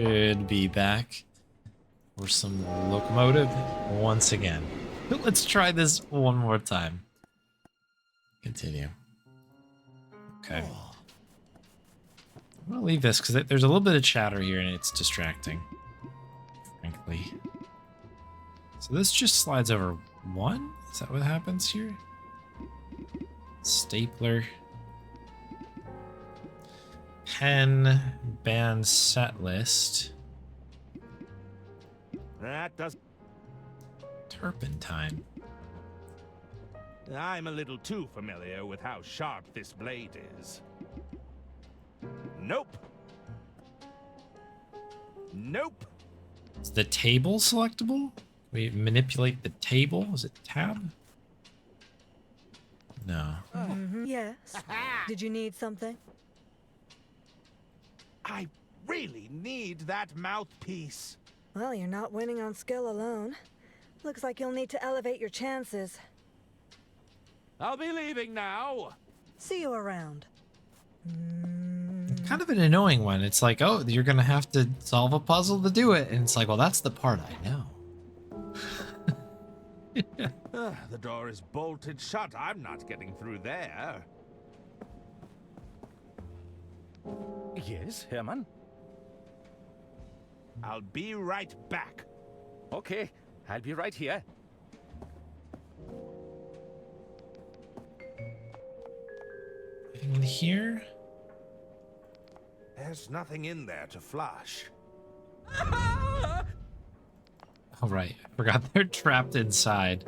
should be back for some locomotive once again. Let's try this one more time. Continue. Okay. I'm gonna leave this because there's a little bit of chatter here and it's distracting, frankly. So this just slides over one? Is that what happens here? Stapler. Pen, band set list. That does. Turpentine. I'm a little too familiar with how sharp this blade is. Nope. Nope. Is the table selectable? We manipulate the table? Is it tab? No. Yes. Did you need something? I really need that mouthpiece. Well, you're not winning on skill alone. Looks like you'll need to elevate your chances. I'll be leaving now. See you around. Kind of an annoying one. It's like, oh, you're gonna have to solve a puzzle to do it. And it's like, well, that's the part I know. The door is bolted shut. I'm not getting through there. Yes, Herman? I'll be right back. Okay, I'll be right here. In here? There's nothing in there to flush. Oh, right. I forgot they're trapped inside.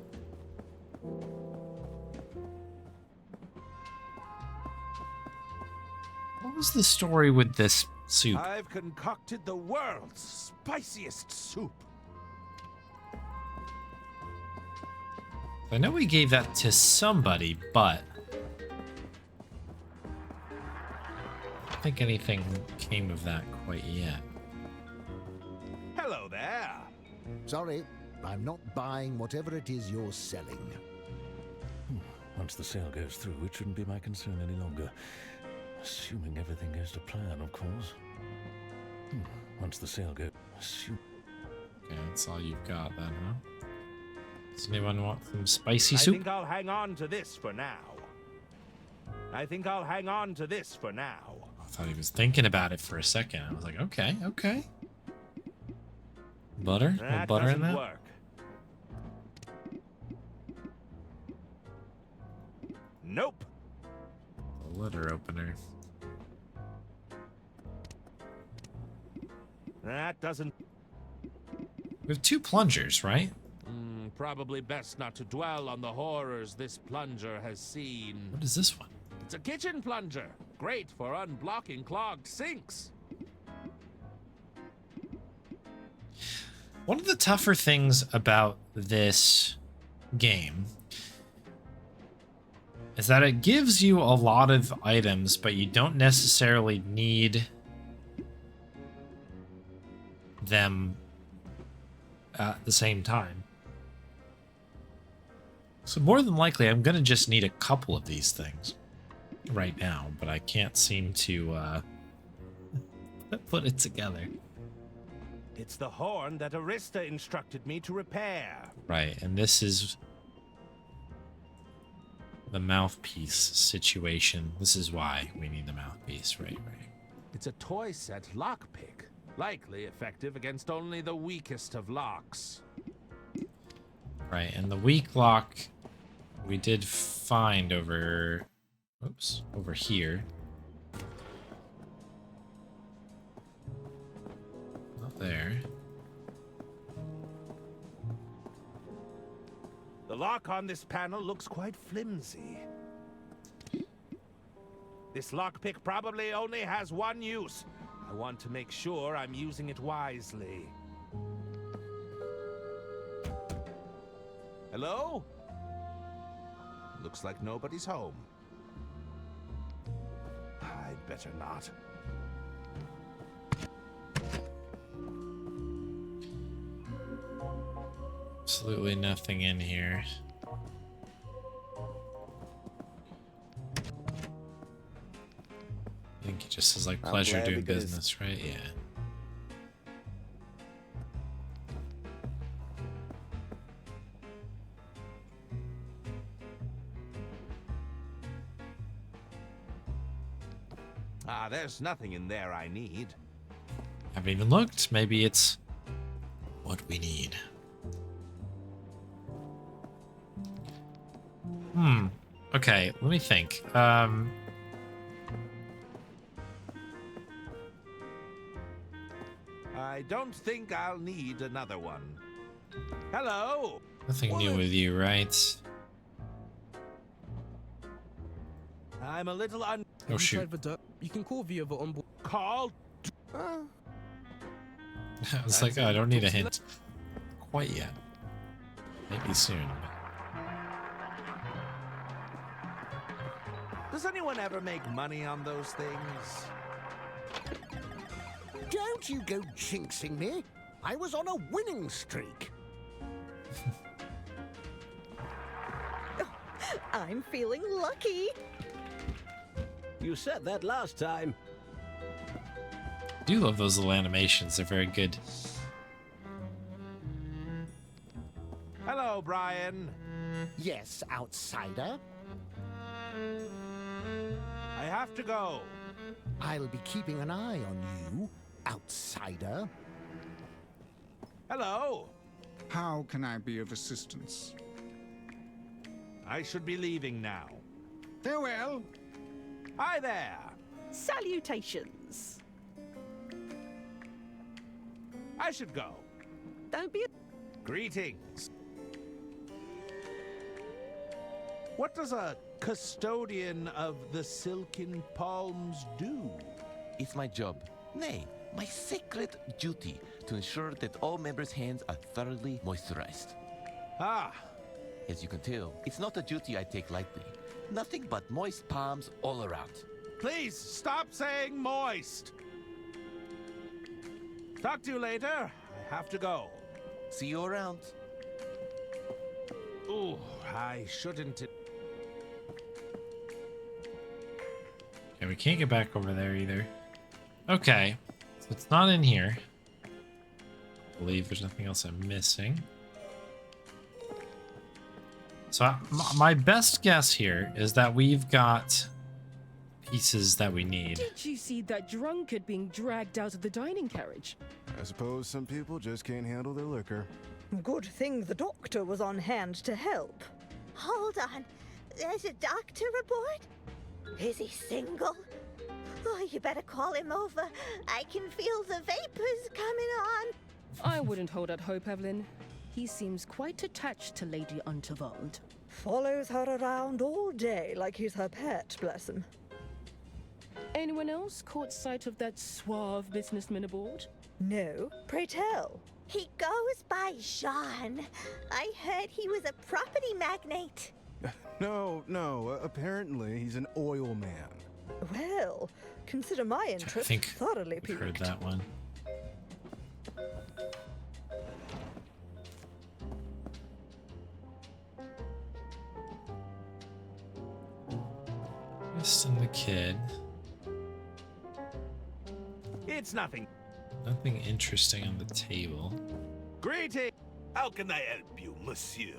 What was the story with this soup? I've concocted the world's spiciest soup. I know we gave that to somebody, but I don't think anything came of that quite yet. Hello there. Sorry, I'm not buying whatever it is you're selling. Once the sale goes through, it shouldn't be my concern any longer. Assuming everything goes to plan, of course. Once the sale goes... Okay, that's all you've got then, huh? Does anyone want some spicy I soup? think I'll hang on to this for now. I thought he was thinking about it for a second. I was like, okay, okay. Butter? A little That butter in doesn't that? work. Nope. A letter opener. That doesn't... We have two plungers, right? Probably best not to dwell on the horrors this plunger has seen. What is this one? It's a kitchen plunger. Great for unblocking clogged sinks. One of the tougher things about this game is that it gives you a lot of items, but you don't necessarily need them at the same time. So more than likely, I'm going to just need a couple of these things right now, but I can't seem to put it together. It's the horn that Arista instructed me to repair. Right, and this is the mouthpiece situation. This is why we need the mouthpiece, right. It's a toy set lockpick. Likely effective against only the weakest of locks. Right, and the weak lock we did find over here. Not there. The lock on this panel looks quite flimsy. This lockpick probably only has one use. I want to make sure I'm using it wisely. Hello? Looks like nobody's home. I'd better not. Absolutely nothing in here. I think he just says like pleasure doing business, right? Yeah. Ah, there's nothing in there I need. Haven't even looked. Maybe it's what we need. Okay, let me think. I don't think I'll need another one. Hello? Nothing new with you, right? I'm a little Oh shoot. You can call via the onboard. call. I was like, oh, I don't need a hint quite yet. Maybe soon. Does anyone ever make money on those things? Don't you go jinxing me. I was on a winning streak. I'm feeling lucky. You said that last time. I do love those little animations. They're very good. Hello, Brian. Yes, outsider. I have to go. I'll be keeping an eye on you, outsider. Hello. How can I be of assistance? I should be leaving now. Farewell. Hi there. Salutations. I should go. Don't be Greetings. What does a custodian of the Silken Palms do? It's my job, nay, my sacred duty, to ensure that all members' hands are thoroughly moisturized. Ah, As you can tell, it's not a duty I take lightly. Nothing but moist palms all around. please stop saying moist. Talk to you later. I have to go. See you around. Ooh, I shouldn't. Okay, we can't get back over there either. Okay, so it's not in here. I believe there's nothing else I'm missing. So my best guess here is that we've got pieces that we need. Did you see that drunkard being dragged out of the dining carriage? I suppose some people just can't handle their liquor. Good thing the doctor was on hand to help. Hold on. There's a doctor aboard? Is he single? Oh, you better call him over. I can feel the vapors coming on. I wouldn't hold out hope, Evelyn. He seems quite attached to Lady Unterwald. Follows her around all day like he's her pet, bless him. Anyone else caught sight of that suave businessman aboard? No, pray tell. He goes by Jean. I heard he was a property magnate. No, apparently he's an oil man. Well, consider my I interest think thoroughly we've heard piqued. that one. Just and the kid. It's nothing. Nothing interesting on the table. Greeting. How can I help you, monsieur?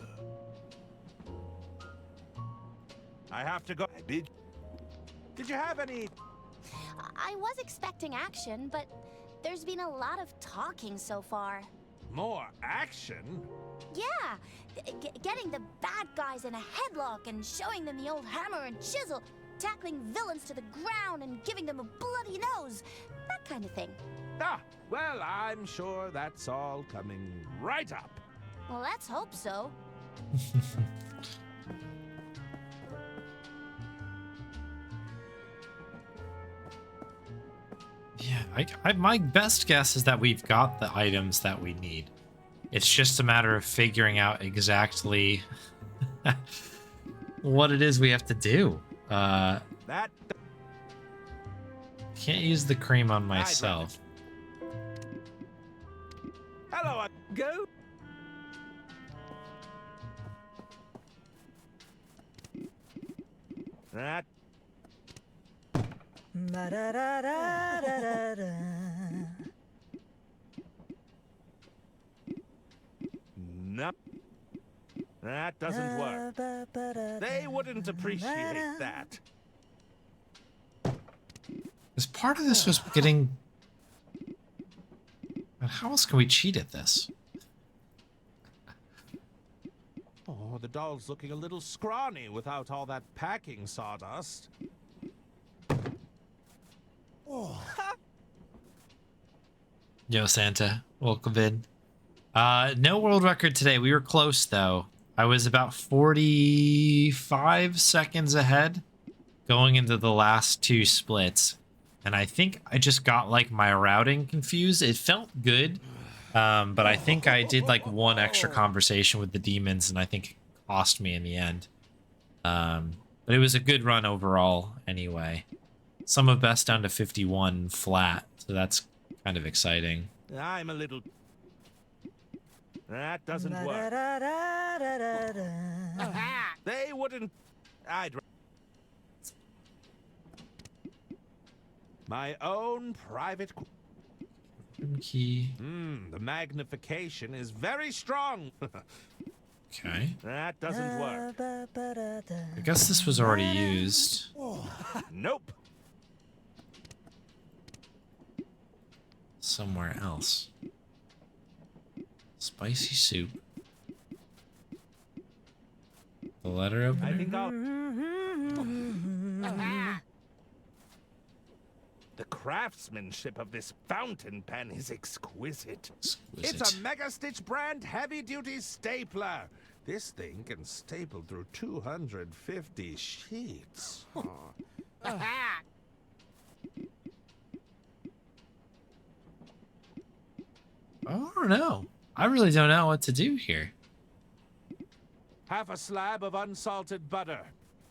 I have to go. Did you have any? I was expecting action, but there's been a lot of talking so far. More action? Yeah, getting the bad guys in a headlock and showing them the old hammer and chisel, tackling villains to the ground and giving them a bloody nose, that kind of thing. Ah, well, I'm sure that's all coming right up. Well, let's hope so. Yeah, my best guess is that we've got the items that we need. It's just a matter of figuring out exactly what it is we have to do. That Can't use the cream on myself. hello. Go! That Ma-da-da-da-da-da-da. no. That doesn't work. They wouldn't appreciate that. This part of this was getting... But how else can we cheat at this? Oh, the doll's looking a little scrawny without all that packing sawdust. Oh. Yo, Santa. Welcome in. No world record today. We were close, though. I was about 45 seconds ahead going into the last two splits. And I think I just got, like, my routing confused. It felt good, but I think I did, like, one extra conversation with the demons, and I think it cost me in the end. But it was a good run overall, anyway. Sum of best down to 51 flat, so that's kind of exciting. I'm a little... That doesn't work. They wouldn't... I'd... My own private... Key. The magnification is very strong. Okay. That doesn't work. I guess this was already used. Nope. Somewhere else. Spicy soup. The letter opener? I think I'll... The craftsmanship of this fountain pen is exquisite. It's a Mega Stitch brand heavy-duty stapler. This thing can staple through 250 sheets. I don't know. I really don't know what to do here. Half a slab of unsalted butter.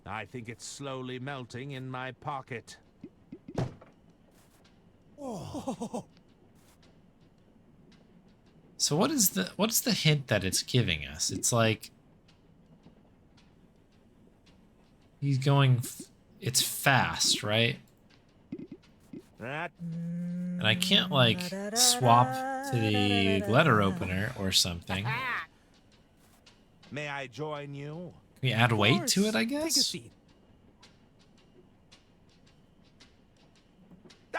I think it's slowly melting in my pocket. So what's the hint that it's giving us? It's like he's going it's fast, right? And I can't like swap to the letter opener or something. May I join you? Can we add weight to it, I guess? Take a seat.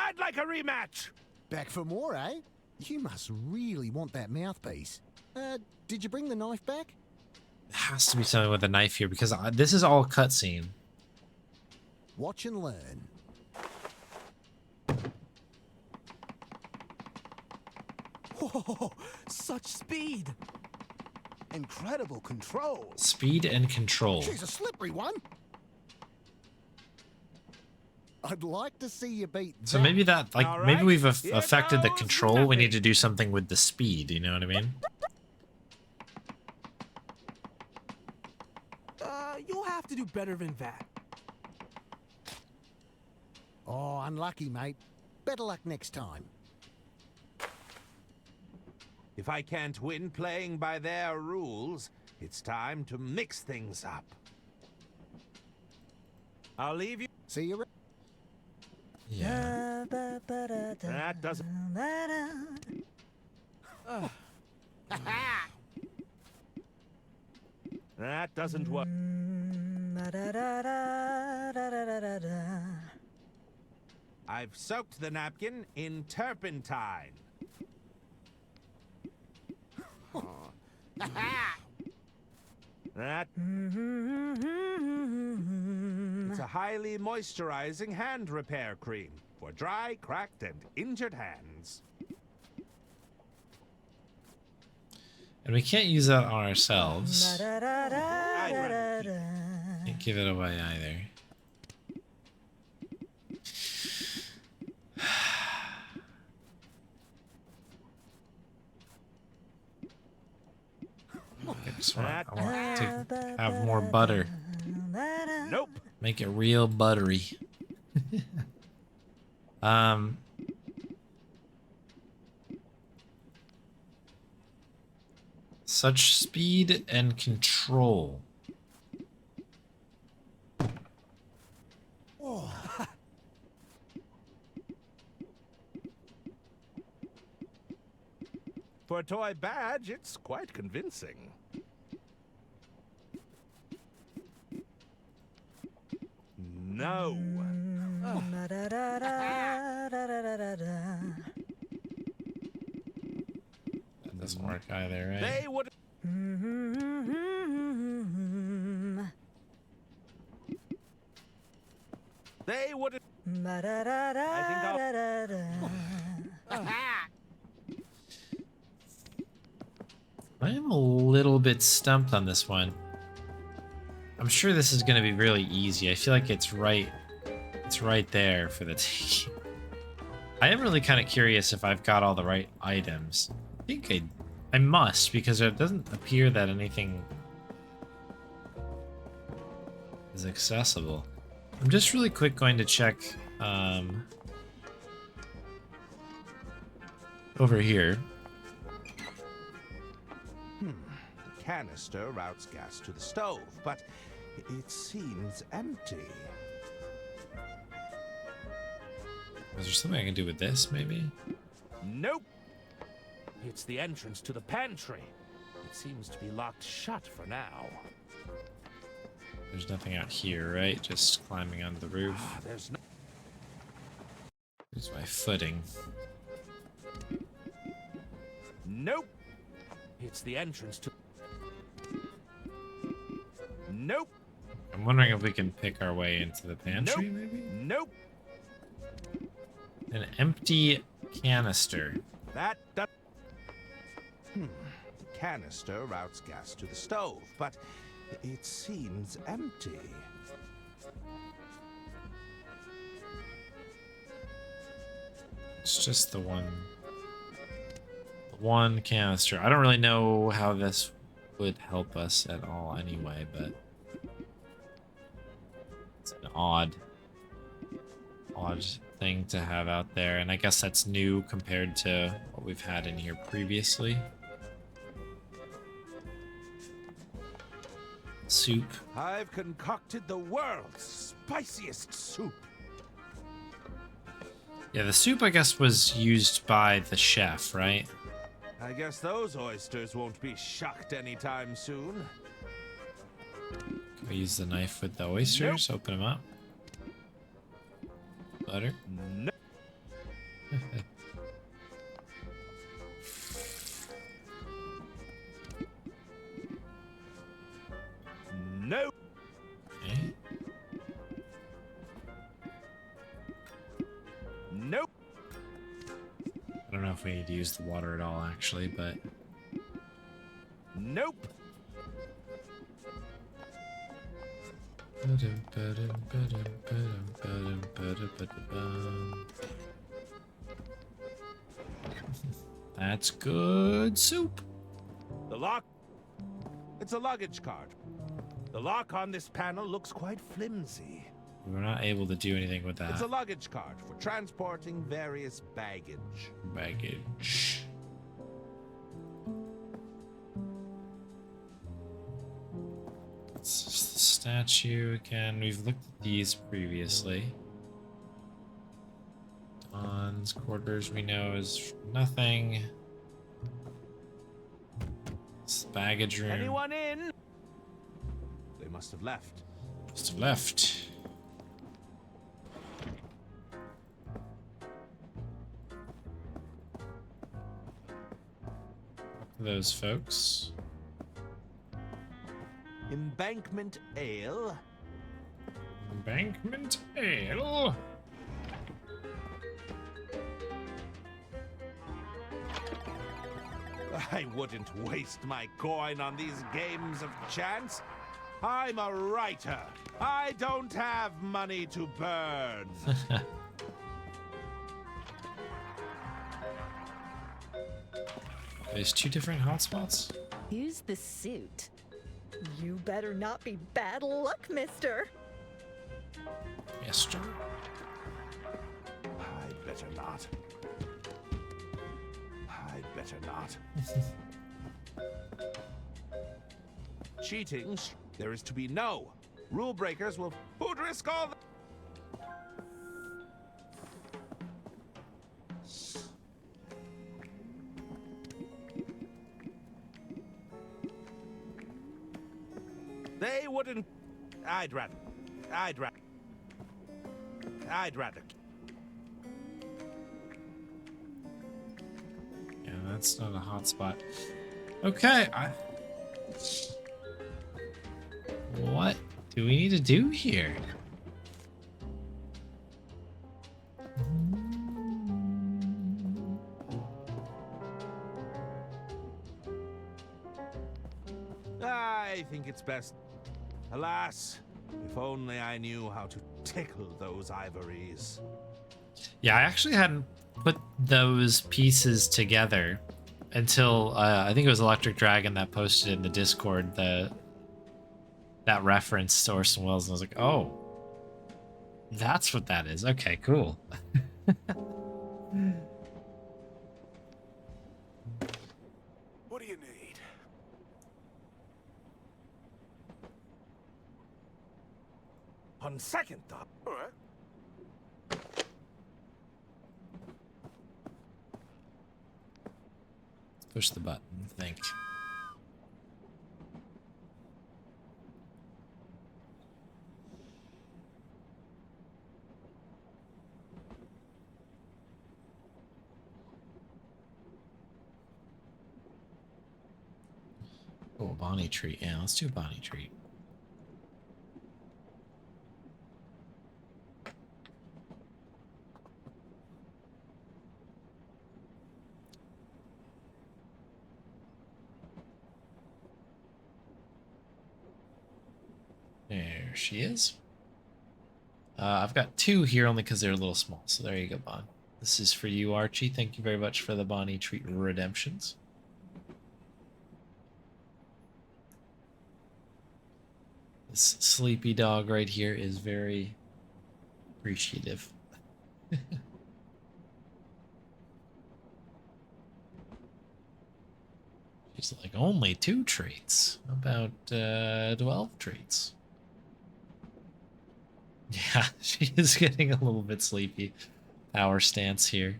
I'd like a rematch. Back for more, eh? You must really want that mouthpiece. Did you bring the knife back? It has to be something with a knife here because this is all cutscene. Watch and learn. Whoa, such speed! Incredible control. Speed and control. She's a slippery one. I'd like to see you beat that. So maybe that, like, All maybe right, we've here affected the goes control. We nothing. need to do something with the speed. You know what I mean? You'll have to do better than that. Oh, unlucky, mate. Better luck next time. If I can't win playing by their rules, it's time to mix things up. I'll leave you. See you. Yeah. That doesn't... That doesn't work. I've soaked the napkin in turpentine. That... It's a highly moisturizing hand repair cream for dry, cracked, and injured hands. And we can't use that on ourselves. I'd rather keep- Can't give it away either. I just want to have more butter. Nope. Make it real buttery. Such speed and control. For a toy badge, it's quite convincing. No. Da-da-da-da-da-da-da-da. That doesn't work either, right? They would. They would. I am a little bit stumped on this one. I'm sure this is going to be really easy. I feel like it's right there for the taking. I am really kind of curious if I've got all the right items. I think I must, because it doesn't appear that anything is accessible. I'm just really quick going to check over here. The canister routes gas to the stove, but it seems empty. Is there something I can do with this, maybe? Nope. It's the entrance to the pantry. It seems to be locked shut for now. There's nothing out here, right? Just climbing onto the roof. There's no. Here's my footing. Nope. It's the entrance to. Nope. I'm wondering if we can pick our way into the pantry, Nope. maybe? Nope. An empty canister. The canister routes gas to the stove, but it seems empty. It's just the one canister. I don't really know how this would help us at all anyway, but it's an odd thing to have out there, and I guess that's new compared to what we've had in here previously. Soup. I've concocted the world's spiciest soup. Yeah, the soup, I guess, was used by the chef, right? I guess those oysters won't be shucked anytime soon. Can we use the knife with the oysters? Open them up. Butter. No. No. Okay. Nope. I don't know if we need to use the water at all, actually, but... Nope. That's good soup. The lock. It's a luggage cart. The lock on this panel looks quite flimsy. We're not able to do anything with that. It's a luggage cart for transporting various baggage. Baggage. It's just the statue again. We've looked at these previously. Don's quarters we know is nothing. It's the baggage room. Anyone in? They must have left. Must have left. Those folks. Embankment Ale. Embankment Ale. I wouldn't waste my coin on these games of chance. I'm a writer. I don't have money to burn. There's two different hotspots. Use the suit. You better not be bad luck, mister. Mister. I'd better not. I'd better not. Cheating, there is to be no. Rule breakers will. Who'd risk all the. They wouldn't. I'd rather. I'd rather. Yeah, that's not a hot spot. Okay, what do we need to do here? I think it's best. Alas, if only I knew how to tickle those ivories. Yeah, I actually hadn't put those pieces together until I think it was Electric Dragon that posted in the Discord that reference to Orson Welles, and I was like, oh, that's what that is. Okay, cool. What do you need? On second thought. All right. Push the button, I think. Oh, Bonnie treat. Yeah, let's do a Bonnie treat. There she is. I've got 2 here only because they're a little small. So there you go, Bon. This is for you, Archie. Thank you very much for the Bonnie treat redemptions. This sleepy dog right here is very appreciative. She's like, only 2 treats. How about 12 treats? Yeah, she is getting a little bit sleepy. Power stance here.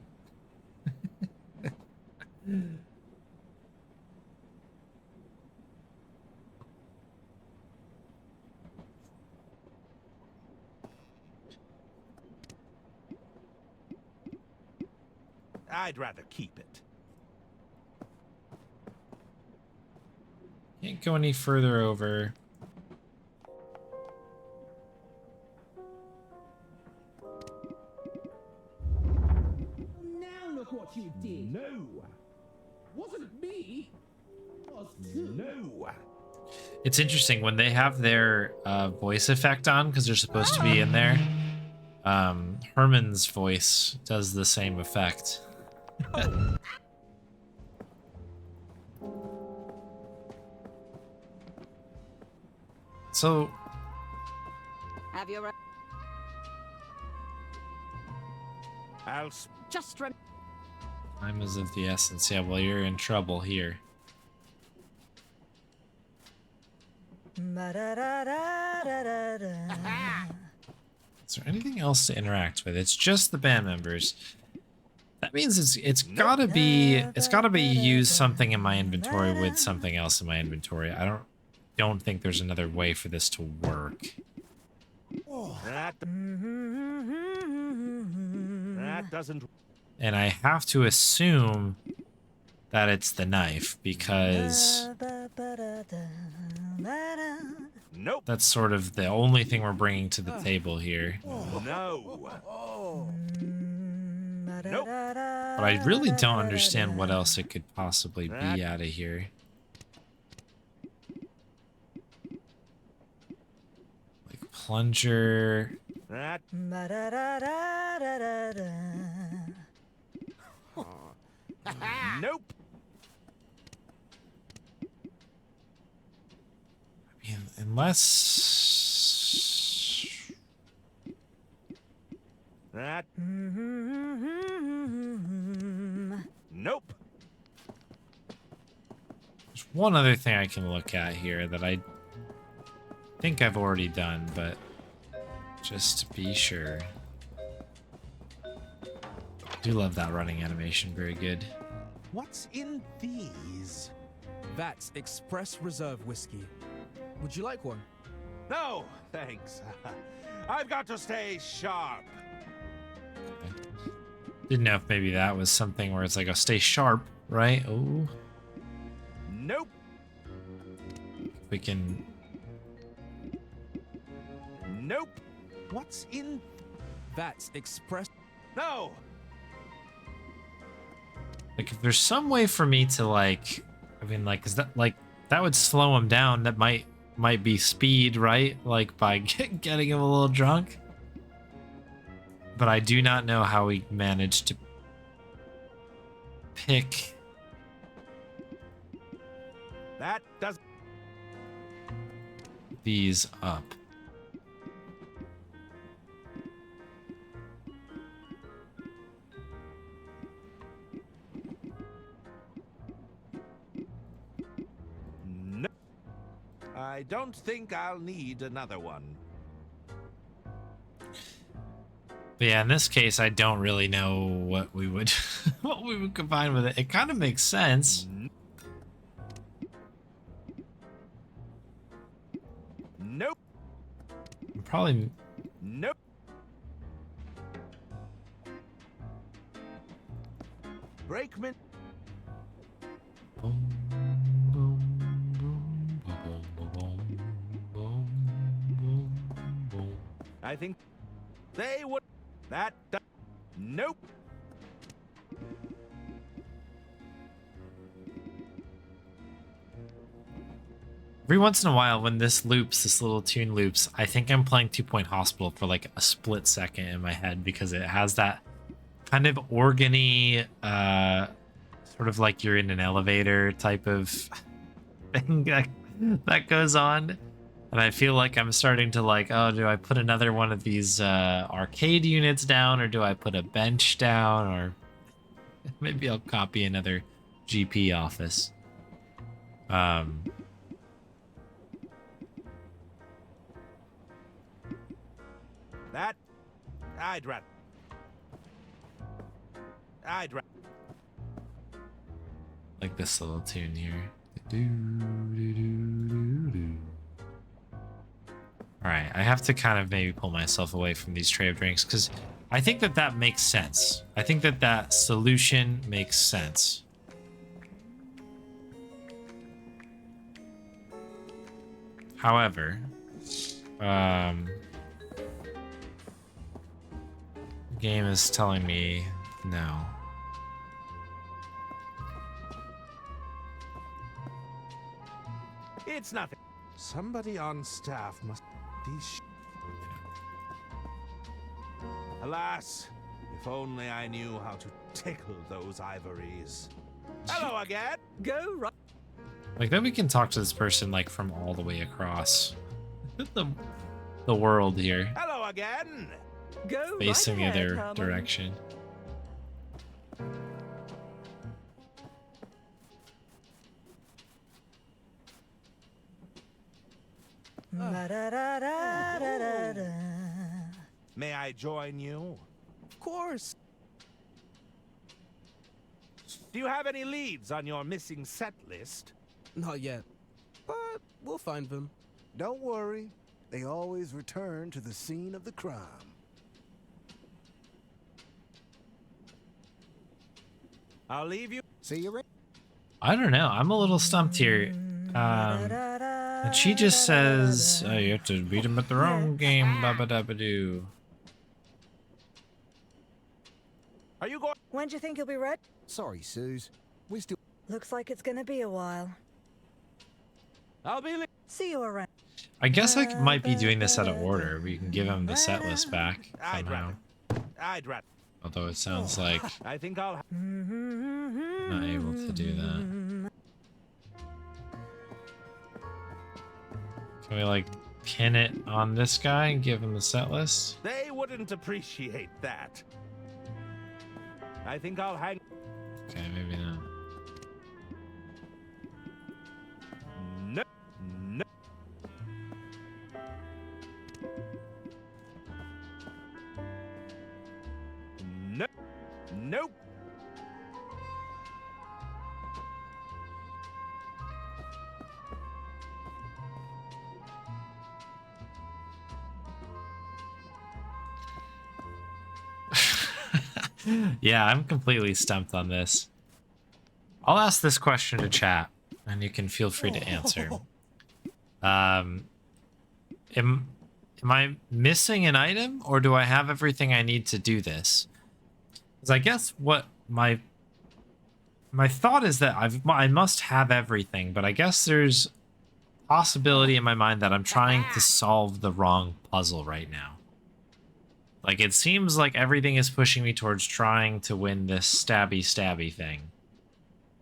I'd rather keep it. Can't go any further over. Now look what you did. No. Wasn't me. Was too. No. It's interesting when they have their voice effect on because they're supposed to be in there. Herman's voice does the same effect. So, Have you I'll just time is of the essence. Yeah, well, you're in trouble here. Is there anything else to interact with? It's just the band members. That means it's gotta be use something in my inventory with something else in my inventory. I don't think there's another way for this to work. That doesn't. And I have to assume that it's the knife because Nope. that's sort of the only thing we're bringing to the table here. No. Nope. But I really don't understand what else it could possibly be out of here. Like plunger. That. Nope. I mean, unless... That. Nope. There's one other thing I can look at here that I think I've already done, but just to be sure. I do love that running animation, very good. What's in these? That's Express Reserve whiskey. Would you like one? No, thanks. I've got to stay sharp. Didn't know if maybe that was something where it's like, oh, stay sharp, right? Oh. Nope. We can... Nope. What's in... That's express... No! Like, if there's some way for me to, like... I mean, like, is that, like... That would slow him down. That might be speed, right? Like, by getting him a little drunk. But I do not know how we managed to pick... That does... these up. No. I don't think I'll need another one. But yeah, in this case, I don't really know what we would what we would combine with it. It kind of makes sense. Nope. Probably. Nope. Brakeman. I think they would. That. Nope. Every once in a while, when this loops, this little tune loops, I think I'm playing 2 Point Hospital for like a split second in my head because it has that kind of organy, sort of like you're in an elevator type of thing that goes on. And I feel like I'm starting to like, oh, do I put another one of these arcade units down, or do I put a bench down, or maybe I'll copy another GP office. That I'd rather. Like this little tune here. All right, I have to kind of maybe pull myself away from these tray of drinks because I think that that makes sense. I think that that solution makes sense. However, the game is telling me no. It's nothing. Somebody on staff must be. Alas, if only I knew how to tickle those ivories. Hello again. Go right. Like that we can talk to this person like from all the way across the world here. Hello again. Go facing right the ahead, other Herman. direction. May I join you? Of course. Do you have any leads on your missing set list? Not yet, but we'll find them. Don't worry. They always return to the scene of the crime. I'll leave you. See you around. I don't know. I'm a little stumped here. And she just says, oh, you have to beat them at their own game. Ba-ba-da-ba-doo. Are you going? When do you think you'll be ready? Sorry, Suze. We still. Looks like it's gonna be a while. I'll be. See you around. I guess I might be doing this out of order. We can give him the set list back somehow. I'd rather. Although it sounds like I think I'll. not able to do that. Can we like pin it on this guy and give him the set list? They wouldn't appreciate that. I think I'll hang. Okay, maybe not. No. No. No. Nope. Yeah, I'm completely stumped on this. I'll ask this question to chat, and you can feel free to answer. Am I missing an item, or do I have everything I need to do this? Because I guess what my thought is that I must have everything, but I guess there's possibility in my mind that I'm trying to solve the wrong puzzle right now. Like, it seems like everything is pushing me towards trying to win this stabby thing.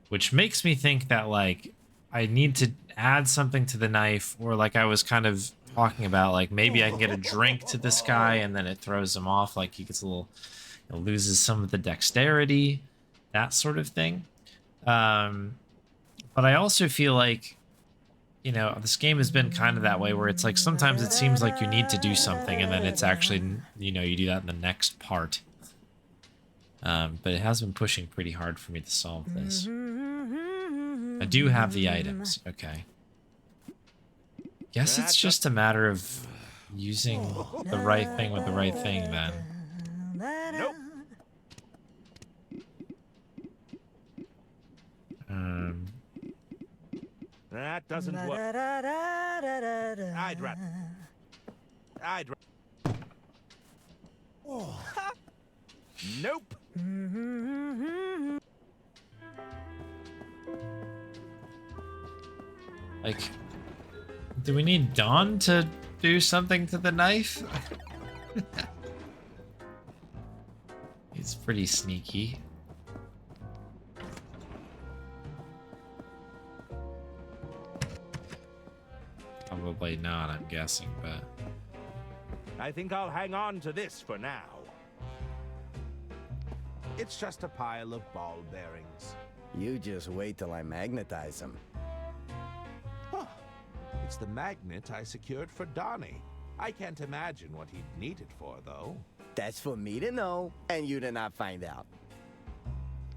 Which makes me think that, like, I need to add something to the knife, or like I was kind of talking about, like, maybe I can get a drink to this guy and then it throws him off, like he gets a little, loses some of the dexterity, that sort of thing. But I also feel like, you know, this game has been kind of that way where it's like sometimes it seems like you need to do something and then it's actually, you know, you do that in the next part. But it has been pushing pretty hard for me to solve this. I do have the items. Okay. Guess it's just a matter of using the right thing with the right thing then. Nope. That doesn't work. I'd rather. Oh. Nope. Like, do we need Dawn to do something to the knife? He's pretty sneaky. Probably not, I'm guessing, but... I think I'll hang on to this for now. It's just a pile of ball bearings. You just wait till I magnetize them. Huh. It's the magnet I secured for Donnie. I can't imagine what he'd need it for, though. That's for me to know, and you to not find out.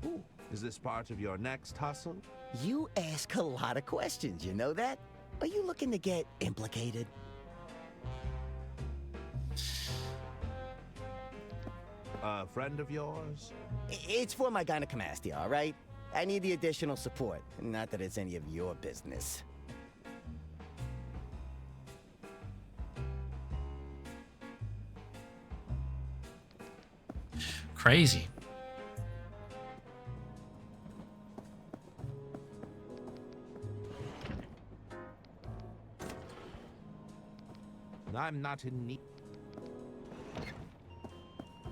Ooh, is this part of your next hustle? You ask a lot of questions, you know that? Are you looking to get implicated? A friend of yours? It's for my gynecomastia, all right? I need the additional support. Not that it's any of your business. Crazy. I'm not in need.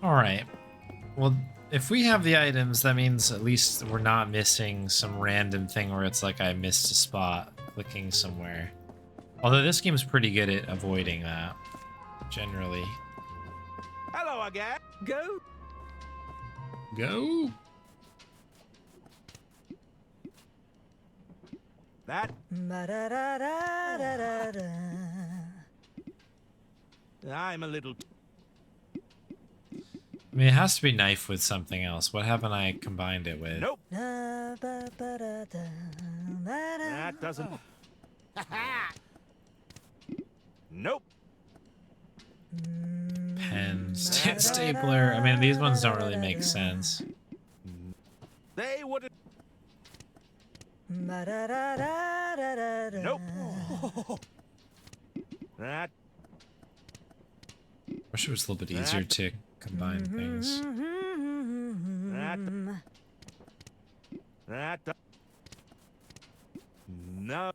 Alright. Well, if we have the items, that means at least we're not missing some random thing where it's like I missed a spot clicking somewhere. Although this game's pretty good at avoiding that, generally. Hello again. Go. Go. That. I'm a little... I mean, it has to be knife with something else. What haven't I combined it with? Nope. That doesn't... Nope. Pen, stapler. I mean, these ones don't really make sense. They wouldn't... Nope. That... Wish it was a little bit easier to combine things. That... No.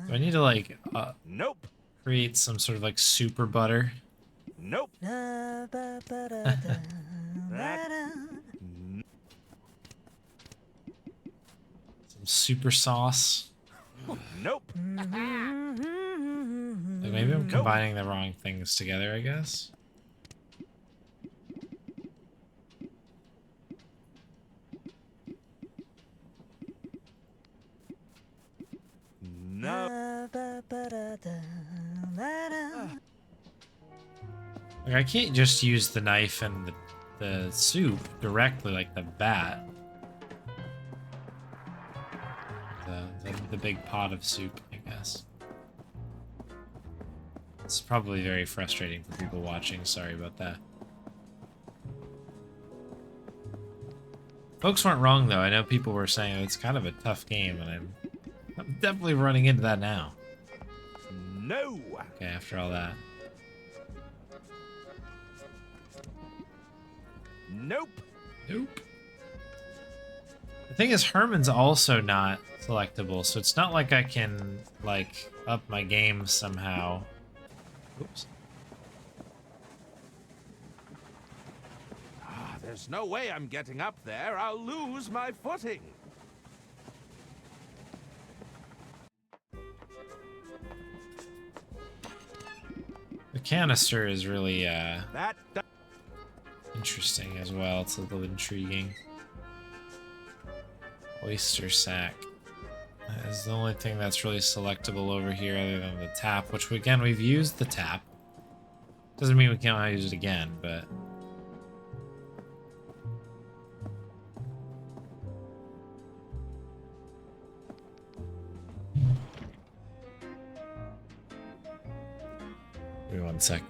Do I need to, like, Nope. create some sort of, like, super butter? Nope. Some super sauce? Nope. Like, maybe I'm combining the wrong things together, I guess. No. Like, I can't just use the knife and the soup directly like the bat. The big pot of soup, I guess. It's probably very frustrating for people watching. Sorry about that. Folks weren't wrong, though. I know people were saying it's kind of a tough game, and I'm definitely running into that now. No. Okay, after all that. Nope. Nope. The thing is, Herman's also not selectable, so it's not like I can, like, up my game somehow. Oops. There's no way I'm getting up there. I'll lose my footing. The canister is really interesting as well. It's a little intriguing. Oyster sack. That is the only thing that's really selectable over here other than the tap, which again, we've used the tap. Doesn't mean we can't use it again, but... Give me 1 sec.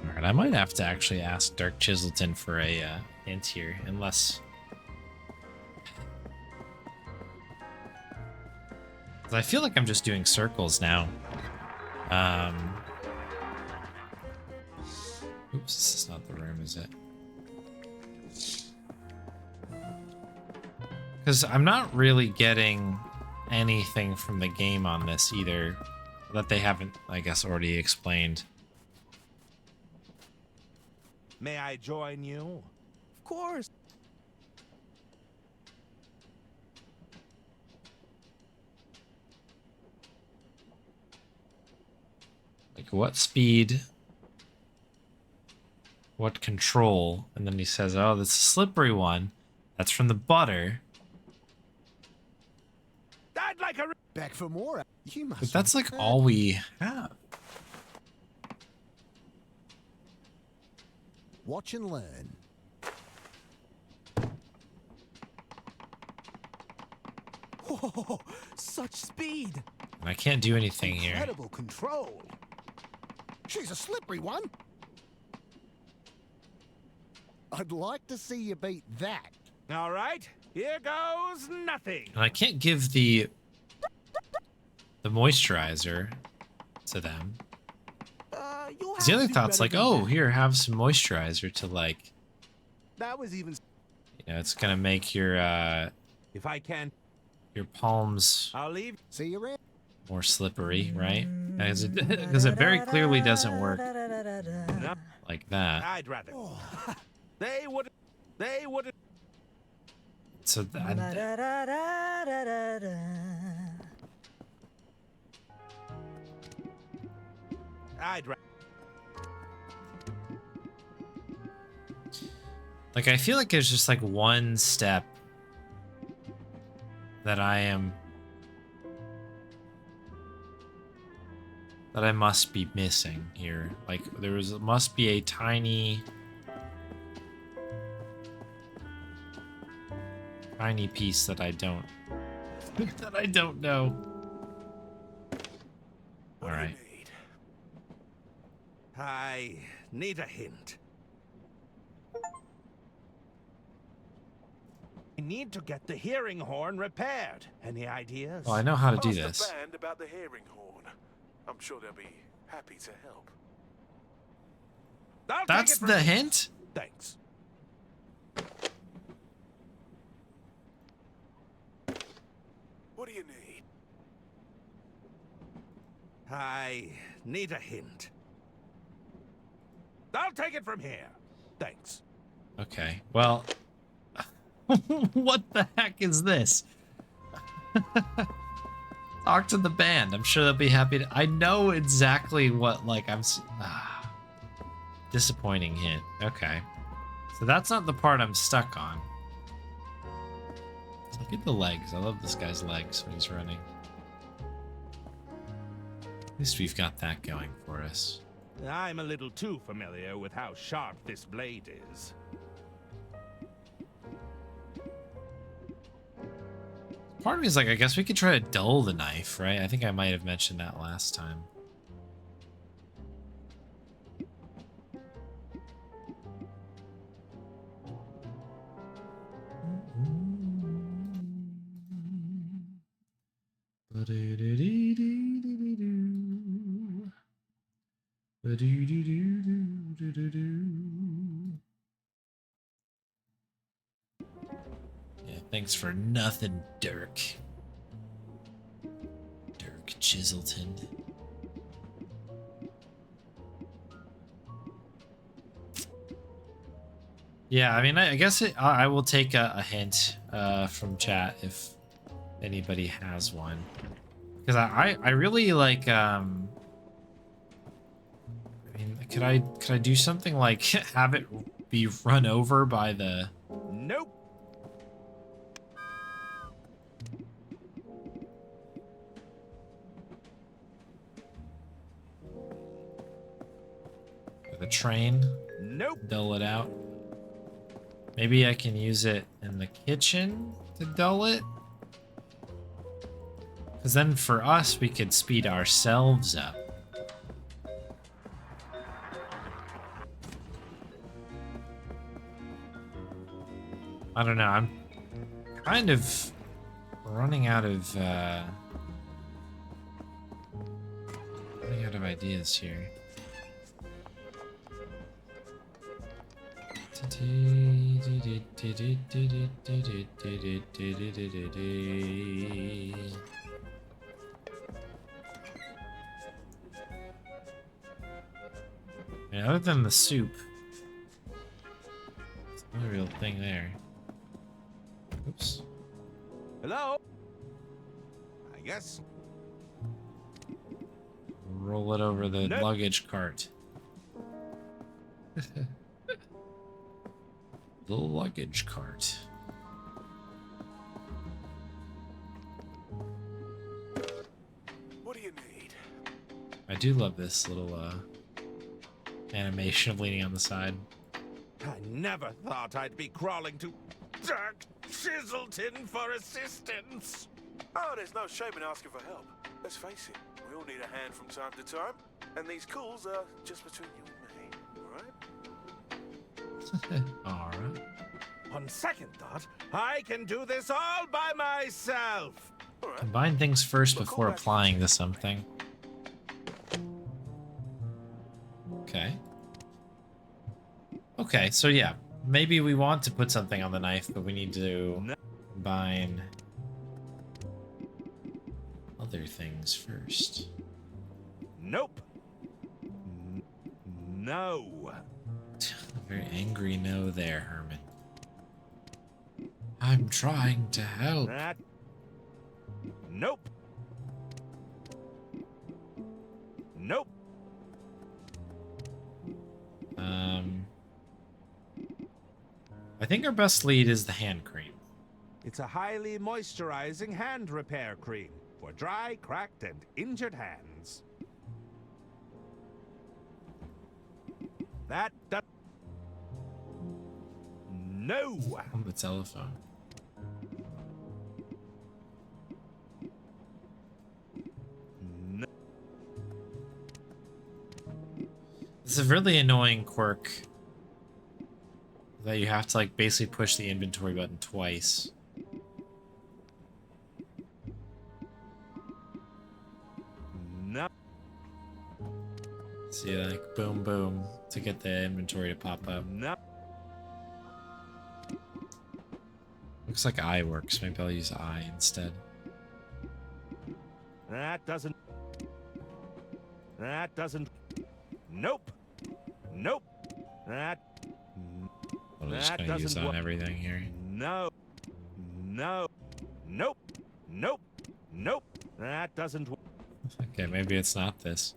Alright, I might have to actually ask Dark Chiselton for a hint here, unless... I feel like I'm just doing circles now. Oops, this is not the room, is it? Because I'm not really getting anything from the game on this either that they haven't, I guess, already explained. May I join you? Of course. Like, what speed? What control? And then he says, oh, that's a slippery one. That's from the butter. I'd like a... Back for more. You must... But that's like all we have. Watch and learn. Whoa, such speed! And I can't do anything here. Incredible control. She's a slippery one. I'd like to see you beat that. All right, here goes nothing. And I can't give the moisturizer to them. 'Cause the other thought's like, oh, here, have some moisturizer to, like... That was even... You know, it's gonna make your, If I can... your palms... I'll leave. See you around. More slippery, right? Because it very clearly doesn't work like that. I'd rather. They would. So I'd rather. like, I feel like there's just like one step that I must be missing here. Like, must be a tiny piece that I don't know. All right. I need a hint. I need to get the hearing horn repaired. Any ideas? Well, I know how to do Ask this. the band about the hearing horn. I'm sure they'll be happy to help. That's the hint? Thanks. What do you need? I need a hint. I'll take it from here. Thanks. Okay. Well, what the heck is this? Talk to the band. I'm sure they'll be happy to... I know exactly what, like, disappointing hint. Okay. So that's not the part I'm stuck on. Look at the legs. I love this guy's legs when he's running. At least we've got that going for us. I'm a little too familiar with how sharp this blade is. Part of me is like, I guess we could try to dull the knife, right? I think I might have mentioned that last time. Yeah, thanks for nothing, Dirk. Dirk Chiselton. Yeah, I mean, I guess I will take a hint from chat if anybody has one. Because I really like, I mean, could I do something like have it be run over by the... Nope. The train? Nope. Dull it out. Maybe I can use it in the kitchen to dull it? Because then for us, we could speed ourselves up. I don't know, I'm kind of running out of ideas here. And other than the soup, there's no real thing there. Oops. Hello? I guess. Roll it over the luggage cart. The luggage cart. What do you need? I do love this little animation of leaning on the side. I never thought I'd be crawling to Dirk Chiselton for assistance. Oh, there's no shame in asking for help. Let's face it, we all need a hand from time to time, and these calls are just between you and me, alright? Alright. On second thought, I can do this all by myself. Combine things first before applying to something. Okay. Okay, so yeah. Maybe we want to put something on the knife, but we need to combine other things first. Nope. No. Very angry no there, Herman. I'm trying to help. Nope. Nope. I think our best lead is the hand cream. It's a highly moisturizing hand repair cream for dry, cracked, and injured hands. That does... No! On the telephone. No. It's a really annoying quirk that you have to like basically push the inventory button twice. No. See, like boom, boom to get the inventory to pop up. No. Looks like I works. Maybe I'll use I instead. That doesn't... Nope. Nope. I'm just gonna use on everything here. No. No. Nope. Nope. Nope. That doesn't work. Okay, maybe it's not this.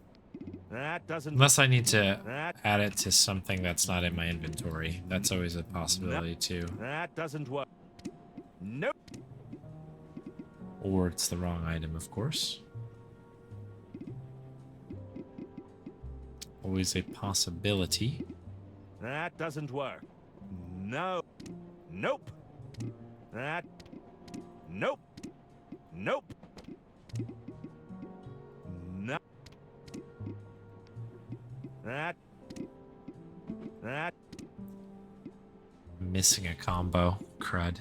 That doesn't... Unless I need to add it to something that's not in my inventory. That's always a possibility too. That doesn't work. Nope. Or it's the wrong item, of course. Always a possibility. That doesn't work. No. Nope. That. Nope. Nope. No. That. Missing a combo. Crud.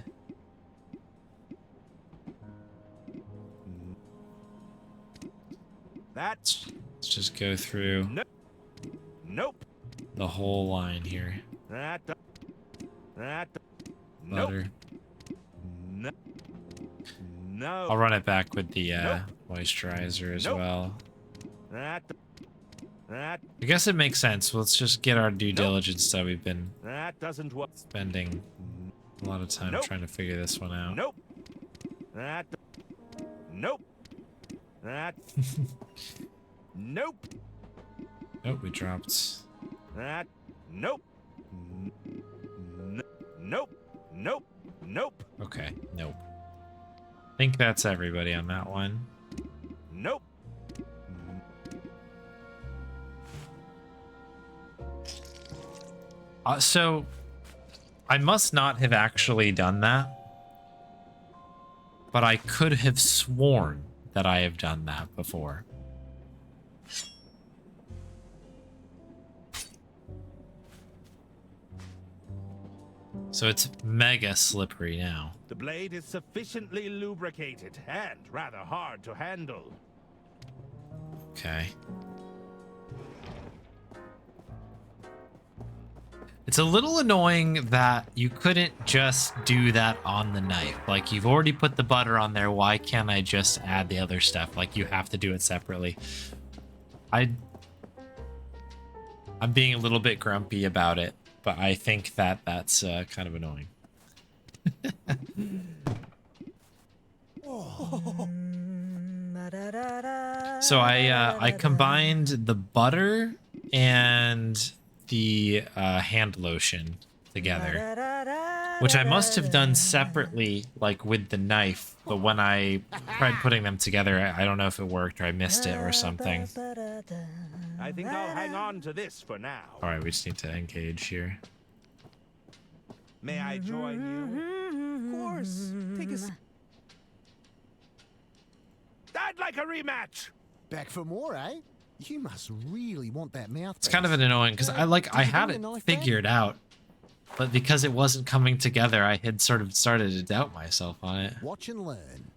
That's. Let's just go through Nope. the whole line here. That. Butter. No. No. I'll run it back with the moisturizer as well. That. I guess it makes sense. Let's just get our due diligence that we've been That doesn't work. spending a lot of time trying to figure this one out. Nope. That. Nope. That. Nope. Oh, we dropped. That. Nope. Nope. Nope. Nope. Okay, nope. I think that's everybody on that one. Nope. So, I must not have actually done that. But I could have sworn that I have done that before. So it's mega slippery now. The blade is sufficiently lubricated and rather hard to handle. Okay. It's a little annoying that you couldn't just do that on the knife. Like, you've already put the butter on there. Why can't I just add the other stuff? Like, you have to do it separately. I'm being a little bit grumpy about it, but I think that that's kind of annoying. So I combined the butter and the hand lotion together, which I must have done separately, like with the knife, but when I tried putting them together, I don't know if it worked or I missed it or something. I think I'll hang on to this for now. All right, we just need to engage here. May I join you? Of course. Take us I'd like a rematch. back for more, eh? You must really want that mouth. It's kind of an annoying because I had it figured out, but because it wasn't coming together, I had sort of started to doubt myself on it. Watch and learn.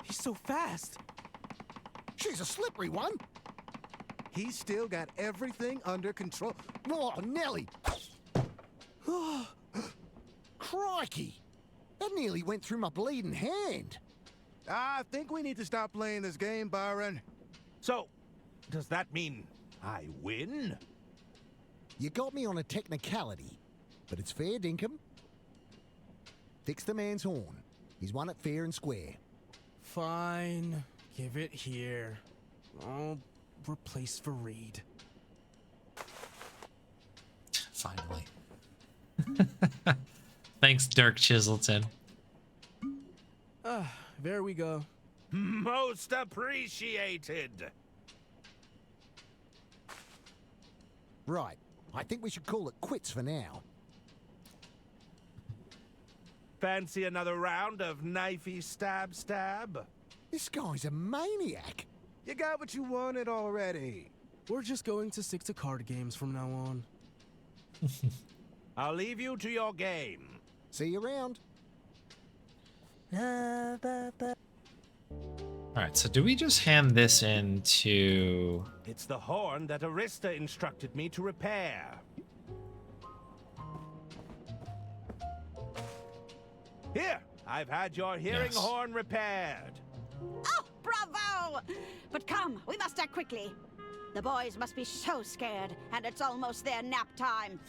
He's so fast. She's a slippery one. He's still got everything under control. Oh, Nelly! Crikey! That nearly went through my bleeding hand. I think we need to stop playing this game, Byron. So, does that mean I win? You got me on a technicality, but it's fair dinkum. Fix the man's horn. He's won it fair and square. Fine. Give it here. I'll replace Fareed. Finally. Thanks, Dirk Chiselton. There we go. Most appreciated. Right. I think we should call it quits for now. Fancy another round of knifey stab? This guy's a maniac. You got what you wanted already. We're just going to stick to card games from now on. I'll leave you to your game. See you around. Alright, so do we just hand this in to... It's the horn that Arista instructed me to repair. Here, I've had your hearing horn repaired. Oh, bravo! But come, we must act quickly. The boys must be so scared, and it's almost their nap time.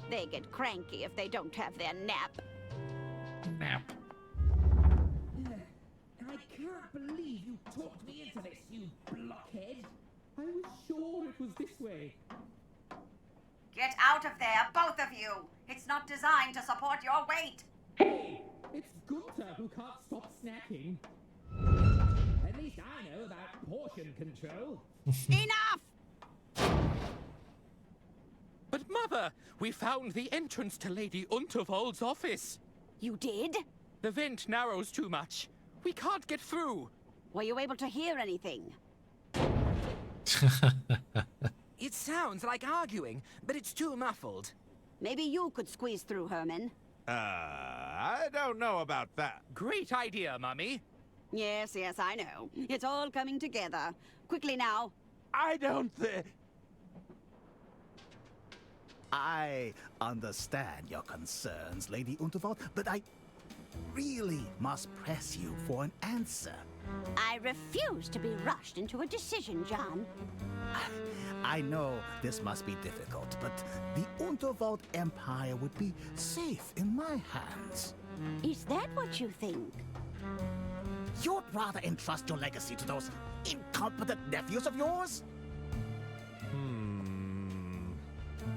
They get cranky if they don't have their nap. Nap. I can't believe you talked me into this, you blockhead. I was sure it was this way. Get out of there, both of you! It's not designed to support your weight! Hey, it's Gunter who can't stop snacking. At least I know about portion control. Enough! But Mother, we found the entrance to Lady Unterwald's office. You did? The vent narrows too much. We can't get through. Were you able to hear anything? It sounds like arguing, but it's too muffled. Maybe you could squeeze through, Herman. I don't know about that. Great idea, Mummy. Yes, I know. It's all coming together. Quickly now. I don't think... I understand your concerns, Lady Unterwald, but I really must press you for an answer. I refuse to be rushed into a decision, John. I know this must be difficult, but the Unterwald Empire would be safe in my hands. Is that what you think? You'd rather entrust your legacy to those incompetent nephews of yours?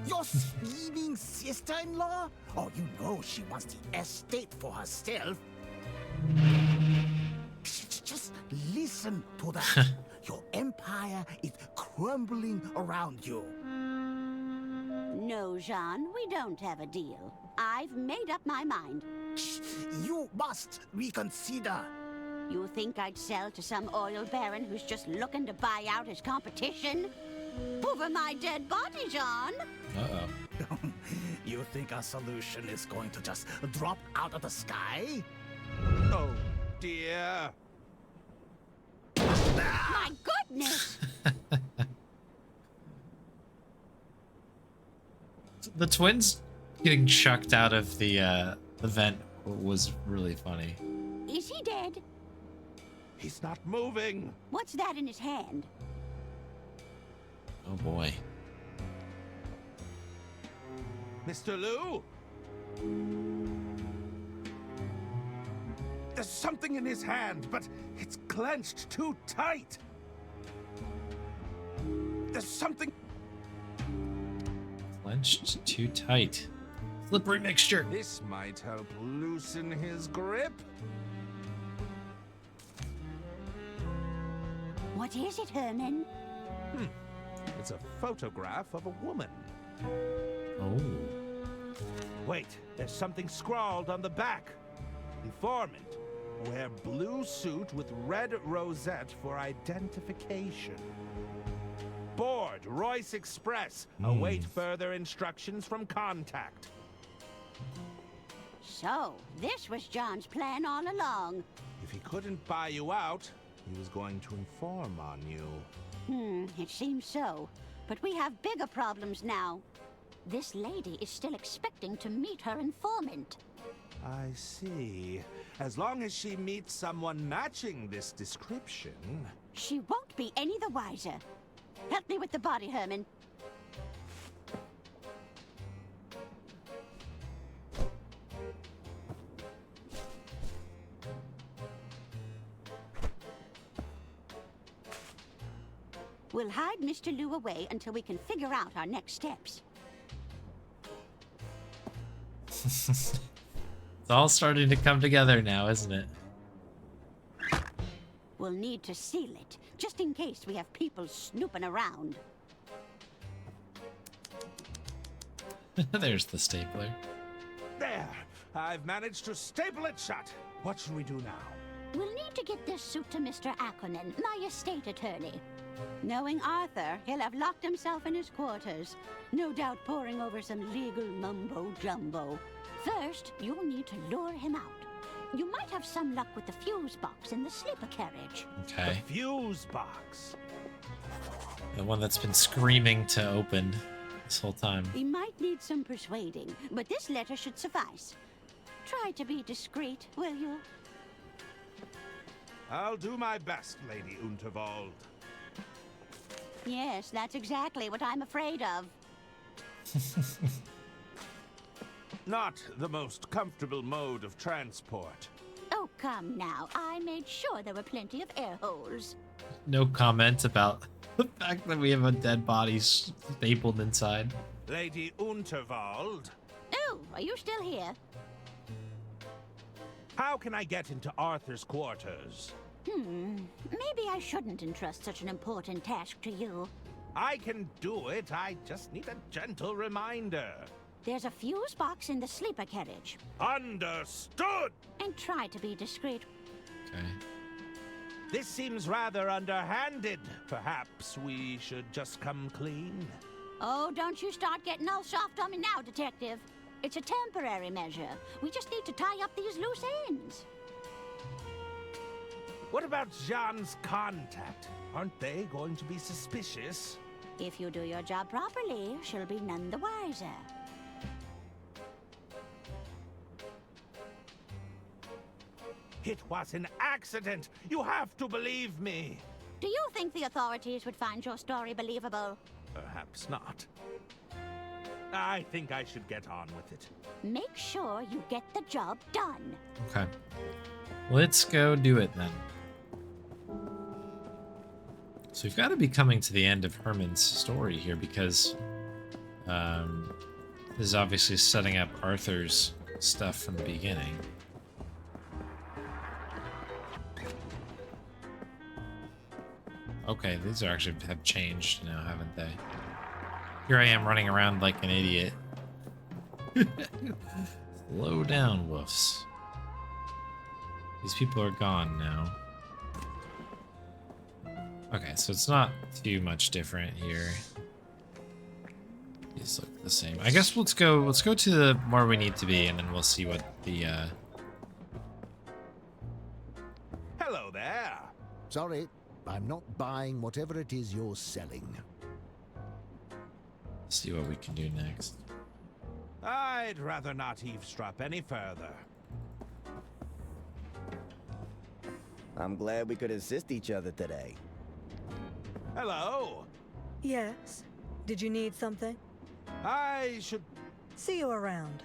Your scheming sister-in-law? Oh, you know she wants the estate for herself. Just listen to that. Your empire is crumbling around you. No, Jean, we don't have a deal. I've made up my mind. You must reconsider. You think I'd sell to some oil baron who's just looking to buy out his competition? Over my dead body, John. Uh-oh. You think our solution is going to just drop out of the sky? Oh, dear. My goodness! The twins getting chucked out of the vent was really funny. Is he dead? He's not moving. What's that in his hand? Oh boy. Mr. Liu? There's something in his hand, but it's clenched too tight. There's something... Clenched too tight. Slippery mixture. This might help loosen his grip. What is it, Herman? It's a photograph of a woman. Oh. Wait, there's something scrawled on the back. Informant. Wear blue suit with red rosette for identification. Board, Royce Express. Await further instructions from contact. So, this was John's plan all along. If he couldn't buy you out, he was going to inform on you. It seems so. But we have bigger problems now. This lady is still expecting to meet her informant. I see. As long as she meets someone matching this description... She won't be any the wiser. Help me with the body, Herman. We'll hide Mr. Liu away until we can figure out our next steps. It's all starting to come together now, isn't it? We'll need to seal it, just in case we have people snooping around. There's the stapler. There! I've managed to staple it shut. What should we do now? We'll need to get this suit to Mr. Ackerman, my estate attorney. Knowing Arthur, he'll have locked himself in his quarters, no doubt poring over some legal mumbo-jumbo. First, you'll need to lure him out. You might have some luck with the fuse box in the sleeper carriage. Okay. The fuse box. The one that's been screaming to open this whole time. We might need some persuading, but this letter should suffice. Try to be discreet, will you? I'll do my best, Lady Unterwald. Yes, that's exactly what I'm afraid of. Not the most comfortable mode of transport. Oh, come now. I made sure there were plenty of air holes. No comment about the fact that we have a dead body stapled inside. Lady Unterwald. Oh, are you still here? How can I get into Arthur's quarters? Maybe I shouldn't entrust such an important task to you. I can do it. I just need a gentle reminder. There's a fuse box in the sleeper carriage. Understood! And try to be discreet. Okay. This seems rather underhanded. Perhaps we should just come clean. Oh, don't you start getting all soft on me now, Detective. It's a temporary measure. We just need to tie up these loose ends. What about Jean's contact? Aren't they going to be suspicious? If you do your job properly, she'll be none the wiser. It was an accident. You have to believe me. Do you think the authorities would find your story believable? Perhaps not. I think I should get on with it. Make sure you get the job done. Okay. Let's go do it then. So we've got to be coming to the end of Herman's story here because this is obviously setting up Arthur's stuff from the beginning. Okay, these are actually have changed now, haven't they? Here I am running around like an idiot. Slow down, woofs. These people are gone now. Okay, so it's not too much different here. These look the same. I guess let's go to the where we need to be, and then we'll see what the Hello there. Sorry, I'm not buying whatever it is you're selling. see what we can do next. I'd rather not eavesdrop any further. I'm glad we could assist each other today. Hello. Yes? Did you need something? I should see you around.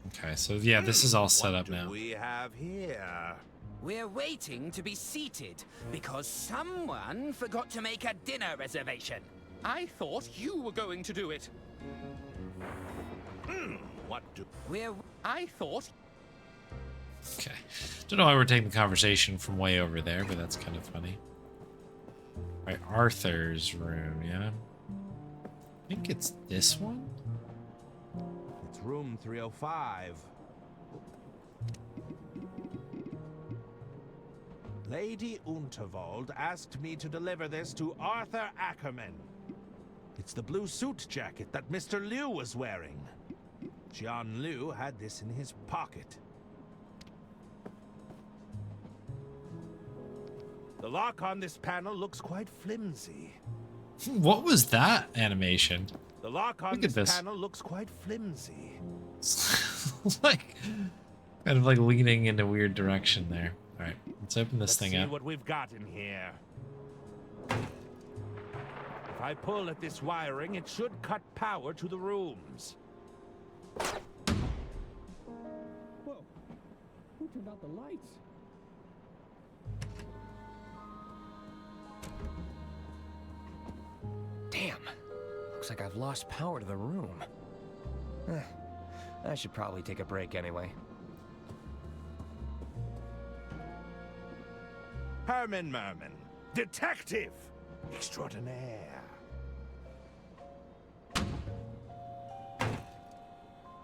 Okay, so yeah, this is all set up now. What do we have here? We're waiting to be seated because someone forgot to make a dinner reservation. I thought you were going to do it. What do... I thought... Okay. Don't know why we're taking the conversation from way over there, but that's kind of funny. Right, Arthur's room, yeah? I think it's this one? It's room 305. Lady Unterwald asked me to deliver this to Arthur Ackerman. It's the blue suit jacket that Mr. Liu was wearing. Jian Liu had this in his pocket. The lock on this panel looks quite flimsy. What was that animation? The lock on Look at this panel looks quite flimsy. Like, kind of like leaning in a weird direction there. All right, let's open this thing see up. What we've got in here. If I pull at this wiring, it should cut power to the rooms. Whoa. Who turned out the lights? Damn. Looks like I've lost power to the room. I should probably take a break anyway. Herman Merman, detective extraordinaire.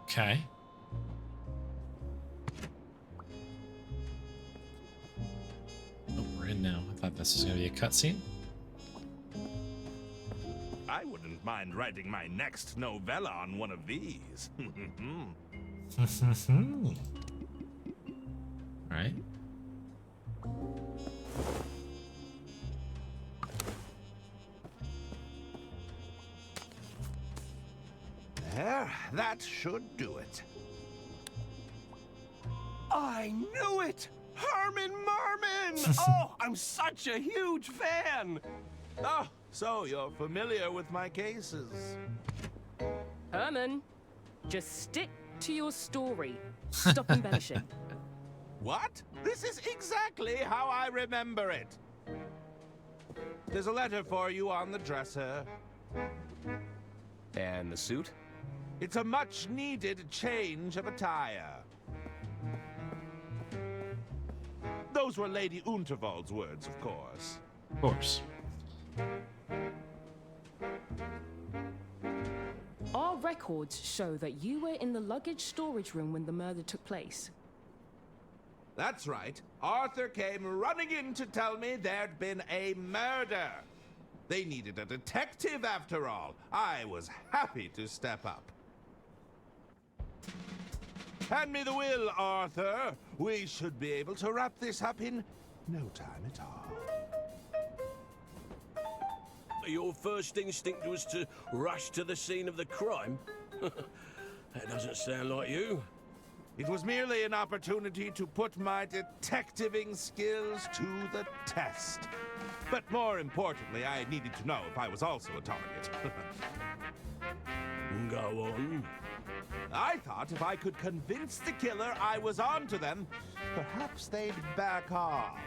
Okay. Oh, we're in now. I thought this was gonna be a cutscene. I wouldn't mind writing my next novella on one of these. Right. There, that should do it. I knew it! Herman Merman! Oh, I'm such a huge fan! Oh, so you're familiar with my cases. Herman, just stick to your story. Stop embellishing. What? This is exactly how I remember it. There's a letter for you on the dresser. And the suit? It's a much-needed change of attire. Those were Lady Unterwald's words, of course. Of course. Our records show that you were in the luggage storage room when the murder took place. That's right. Arthur came running in to tell me there'd been a murder. They needed a detective after all. I was happy to step up. Hand me the will, Arthur. We should be able to wrap this up in no time at all. Your first instinct was to rush to the scene of the crime? That doesn't sound like you. It was merely an opportunity to put my detectiving skills to the test. But more importantly, I needed to know if I was also a target. Go on. I thought if I could convince the killer I was onto them, perhaps they'd back off.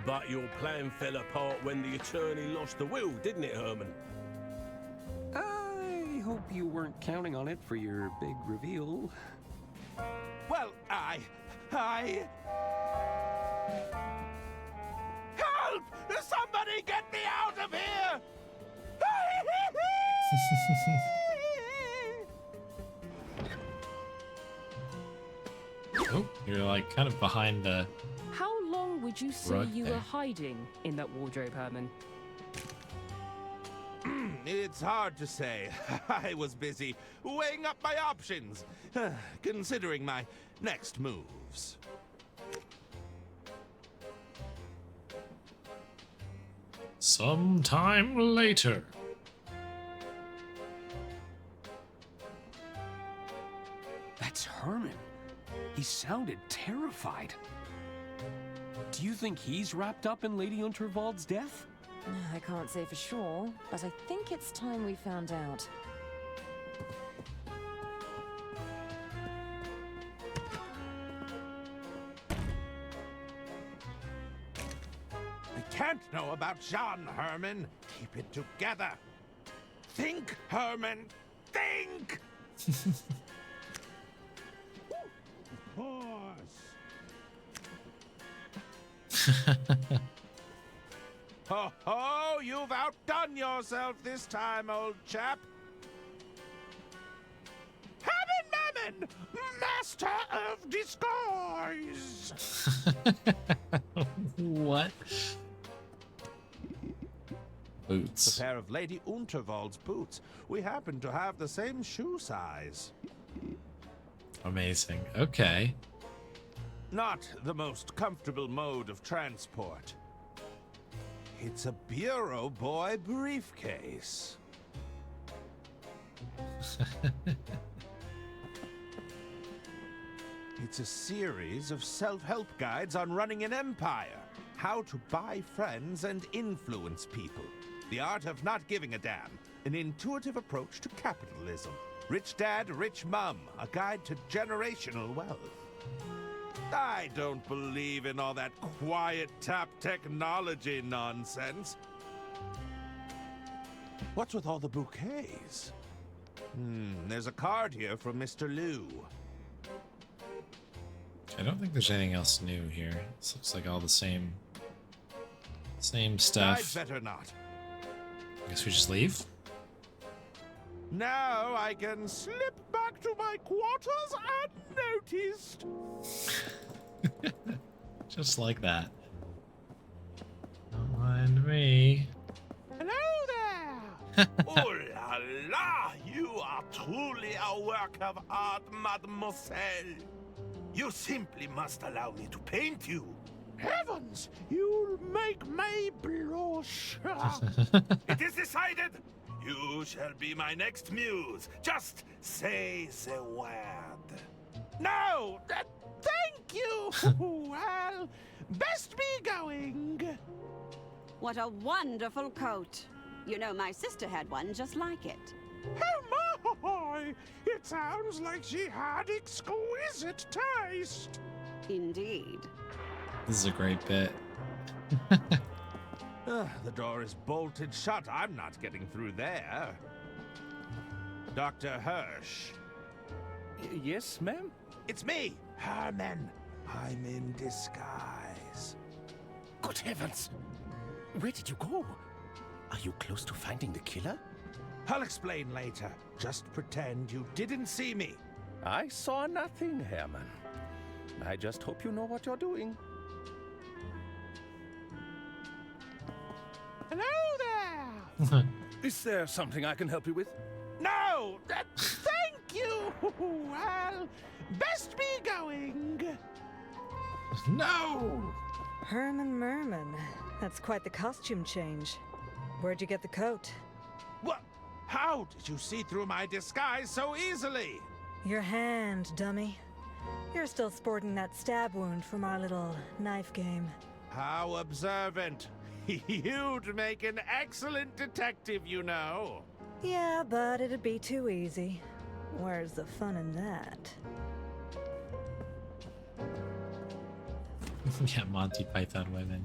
But your plan fell apart when the attorney lost the will, didn't it, Herman? I hope you weren't counting on it for your big reveal. Well, I... Help! Somebody get me out of here! Oh, you're like kind of behind the... How long would you say Rug you there. were hiding in that wardrobe, Herman? It's hard to say. I was busy weighing up my options, considering my next moves. Sometime later. That's Herman. He sounded terrified. Do you think he's wrapped up in Lady Unterwald's death? I can't say for sure, but I think it's time we found out. We can't know about Jean, Herman. Keep it together. Think, Herman. Think! Of course. Ho ho! You've outdone yourself this time, old chap. Herman Mammon, master of disguise. What? Boots. A pair of Lady Unterwald's boots. We happen to have the same shoe size. Amazing. Okay. Not the most comfortable mode of transport. It's a Bureau Boy briefcase. It's a series of self-help guides on running an empire. How to buy friends and influence people. The art of not giving a damn. An intuitive approach to capitalism. Rich Dad, Rich Mum. A guide to generational wealth. I don't believe in all that quiet tap technology nonsense. What's with all the bouquets? There's a card here from Mr. Liu. I don't think there's anything else new here. This looks like all the same stuff. I'd better not. I guess we just leave? Now I can slip back to my quarters unnoticed. Just like that. Don't mind me. Hello there! Oh la la! You are truly a work of art, mademoiselle. You simply must allow me to paint you. Heavens! You'll make me blush. It is decided. You shall be my next muse. Just say the word. No! Thank you! Well, best be going. What a wonderful coat. You know, my sister had one just like it. Oh my! It sounds like she had exquisite taste. Indeed. This is a great bit. The door is bolted shut. I'm not getting through there. Dr. Hirsch. Yes, ma'am? It's me, Herman. I'm in disguise. Good heavens! Where did you go? Are you close to finding the killer? I'll explain later. Just pretend you didn't see me. I saw nothing, Herman. I just hope you know what you're doing. Hello there! Is there something I can help you with? No! Thank you! Well, best be going. No! Herman Merman. That's quite the costume change. Where'd you get the coat? What? How did you see through my disguise so easily? Your hand, dummy. You're still sporting that stab wound from our little knife game. How observant. You'd make an excellent detective, you know. Yeah, but it'd be too easy. Where's the fun in that? Yeah, Monty Python women.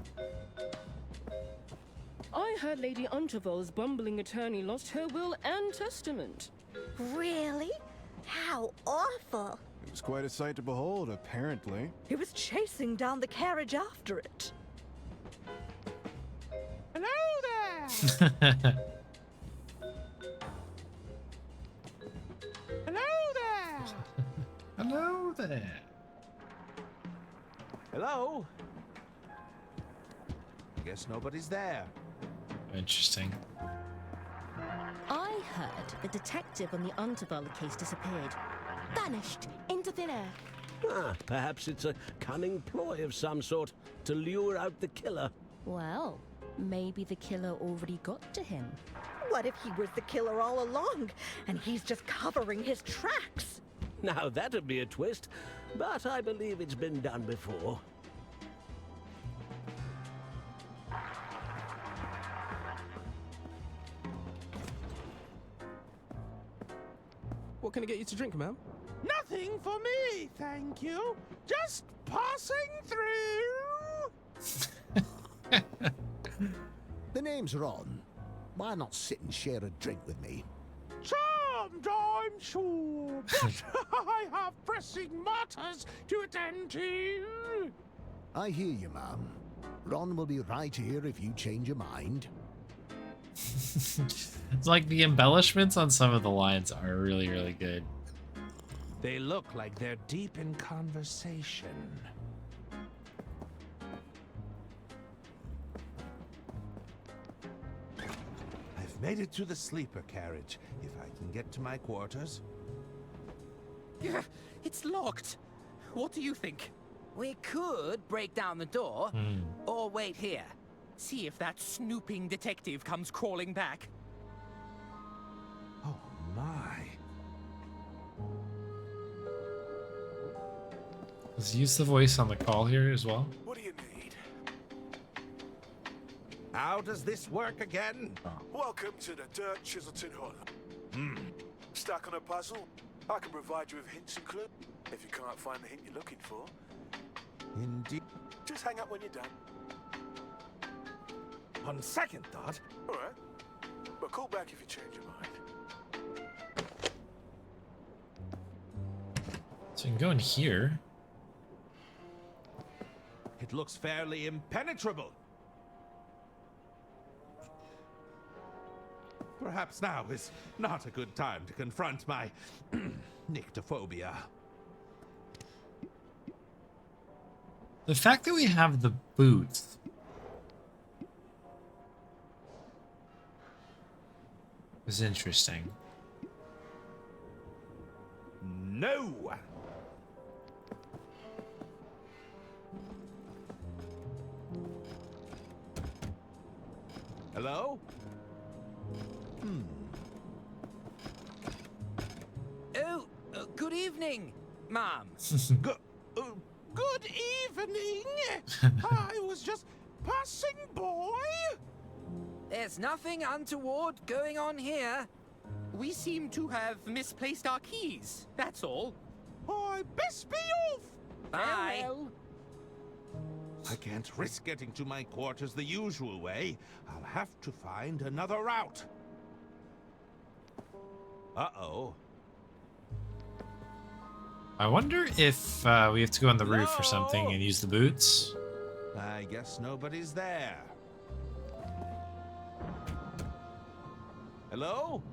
I heard Lady Untervoll's bumbling attorney lost her will and testament. Really? How awful! It was quite a sight to behold, apparently. He was chasing down the carriage after it. Hello there! Hello there! Hello there. Hello? Guess nobody's there. Interesting. I heard the detective on the Untervoll case disappeared. Vanished into thin air. Ah, perhaps it's a cunning ploy of some sort to lure out the killer. Well, maybe the killer already got to him. What if he was the killer all along, and he's just covering his tracks? Now that'd be a twist, but I believe it's been done before. What can I get you to drink, ma'am? Nothing for me, thank you. Just passing through. The name's Ron. Why not sit and share a drink with me? Charmed, I'm sure, but I have pressing matters to attend to. I hear you, ma'am. Ron will be right here if you change your mind. It's like the embellishments on some of the lines are really, really good. They look like they're deep in conversation. I've made it to the sleeper carriage. If I can get to my quarters. It's locked. What do you think? We could break down the door, or wait here. See if that snooping detective comes crawling back. Oh my. Let's use the voice on the call here as well. What do you need? How does this work again? Welcome to the Dirt Chiselton Hall. Stuck on a puzzle? I can provide you with hints and clues if you can't find the hint you're looking for. Indeed. Just hang up when you're done. On second thought. All right. But call back if you change your mind. So you can go in here. It looks fairly impenetrable. Perhaps now is not a good time to confront my nyctophobia. The fact that we have the boots is interesting. No! Hello? Oh, good evening, Mom. Good evening! I was just passing by. There's nothing untoward going on here. We seem to have misplaced our keys, that's all. I best be off! Bye. Farewell. I can't risk getting to my quarters the usual way. I'll have to find another route. Uh-oh. I wonder if we have to go on the roof or something and use the boots. I guess nobody's there. Hello?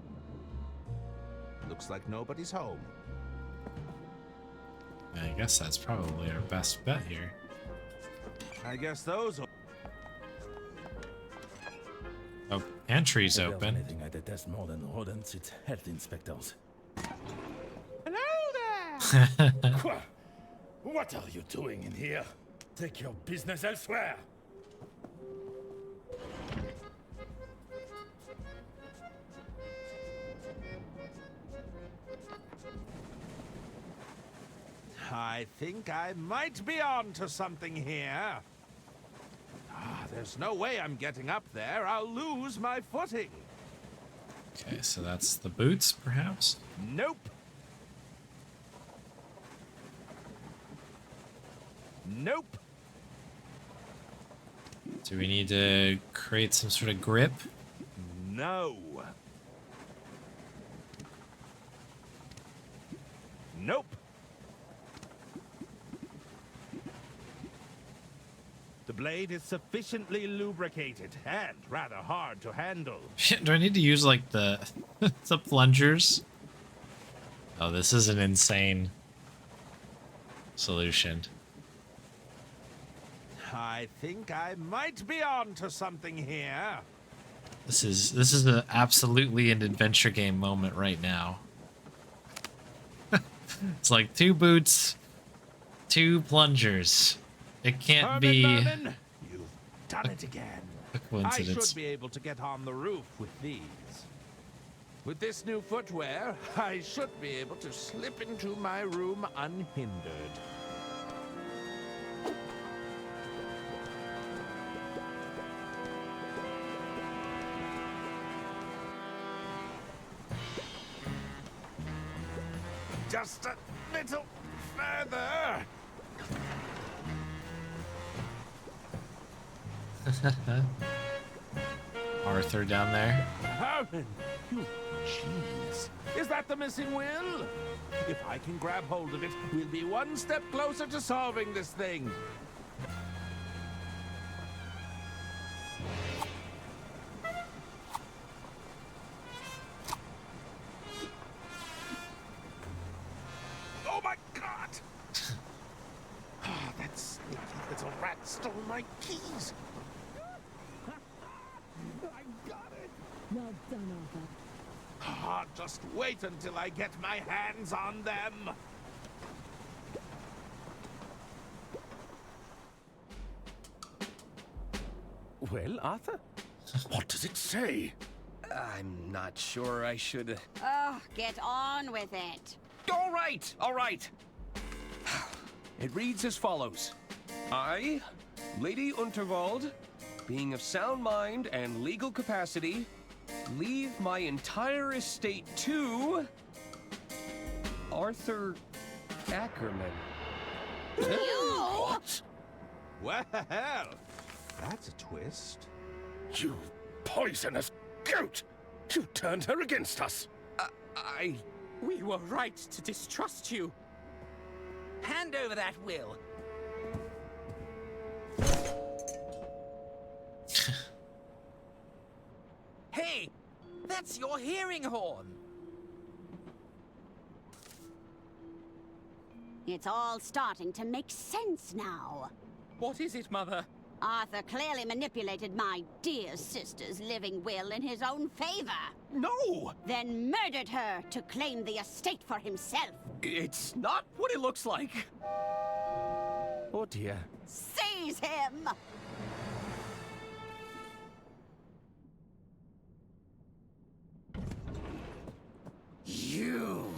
Looks like nobody's home. I guess that's probably our best bet here. I guess those are... Oh, pantry's If there's open. anything I detest more than rodents, it's health inspectors. Hello there! What are you doing in here? Take your business elsewhere. I think I might be on to something here. There's no way I'm getting up there. I'll lose my footing. Okay, so that's the boots, perhaps? Nope. Nope. Do we need to create some sort of grip? No. Nope. The blade is sufficiently lubricated and rather hard to handle. Do I need to use like the the plungers? Oh, this is an insane solution. I think I might be on to something here. This is absolutely an adventure game moment right now. It's like 2 boots, 2 plungers. It can't Herman, be Merman, you've done it again. a I coincidence. should be able to get on the roof with these. With this new footwear, I should be able to slip into my room unhindered. Just a little further. Arthur down there. Herman, you genius. Is that the missing will? If I can grab hold of it, we'll be one step closer to solving this thing. Oh my God! That sneaky little rat stole my keys. I got it! Well done, Arthur. Just wait until I get my hands on them. Well, Arthur? What does it say? I'm not sure I should... Oh, get on with it. All right, all right. It reads as follows. I, Lady Unterwald, being of sound mind and legal capacity, leave my entire estate to... Arthur Ackerman. What? Well, that's a twist. You poisonous goat! You turned her against us. We were right to distrust you. Hand over that will. Hey, that's your hearing horn. It's all starting to make sense now. What is it, Mother? Arthur clearly manipulated my dear sister's living will in his own favor. No! Then murdered her to claim the estate for himself. It's not what it looks like. Oh dear. Seize him! You!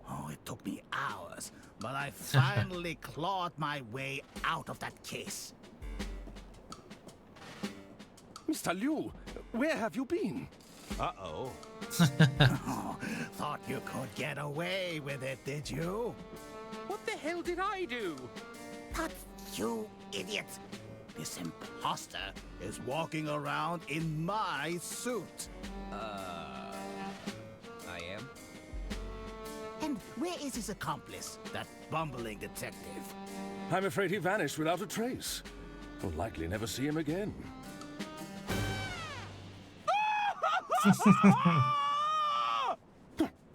Oh, it took me hours, but I finally clawed my way out of that case. Mr. Liu, where have you been? Uh-oh. Oh, thought you could get away with it, did you? What the hell did I do? But you idiot! This imposter is walking around in my suit. And where is his accomplice, that bumbling detective? I'm afraid he vanished without a trace. We'll likely never see him again.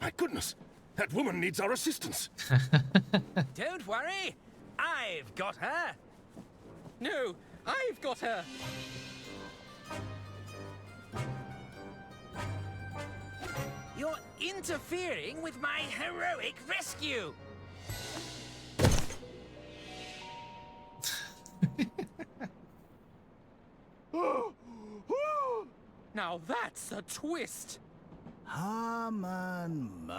My goodness! That woman needs our assistance. Don't worry, I've got her. No, I've got her. You're interfering with my heroic rescue. Now that's a twist. Herman,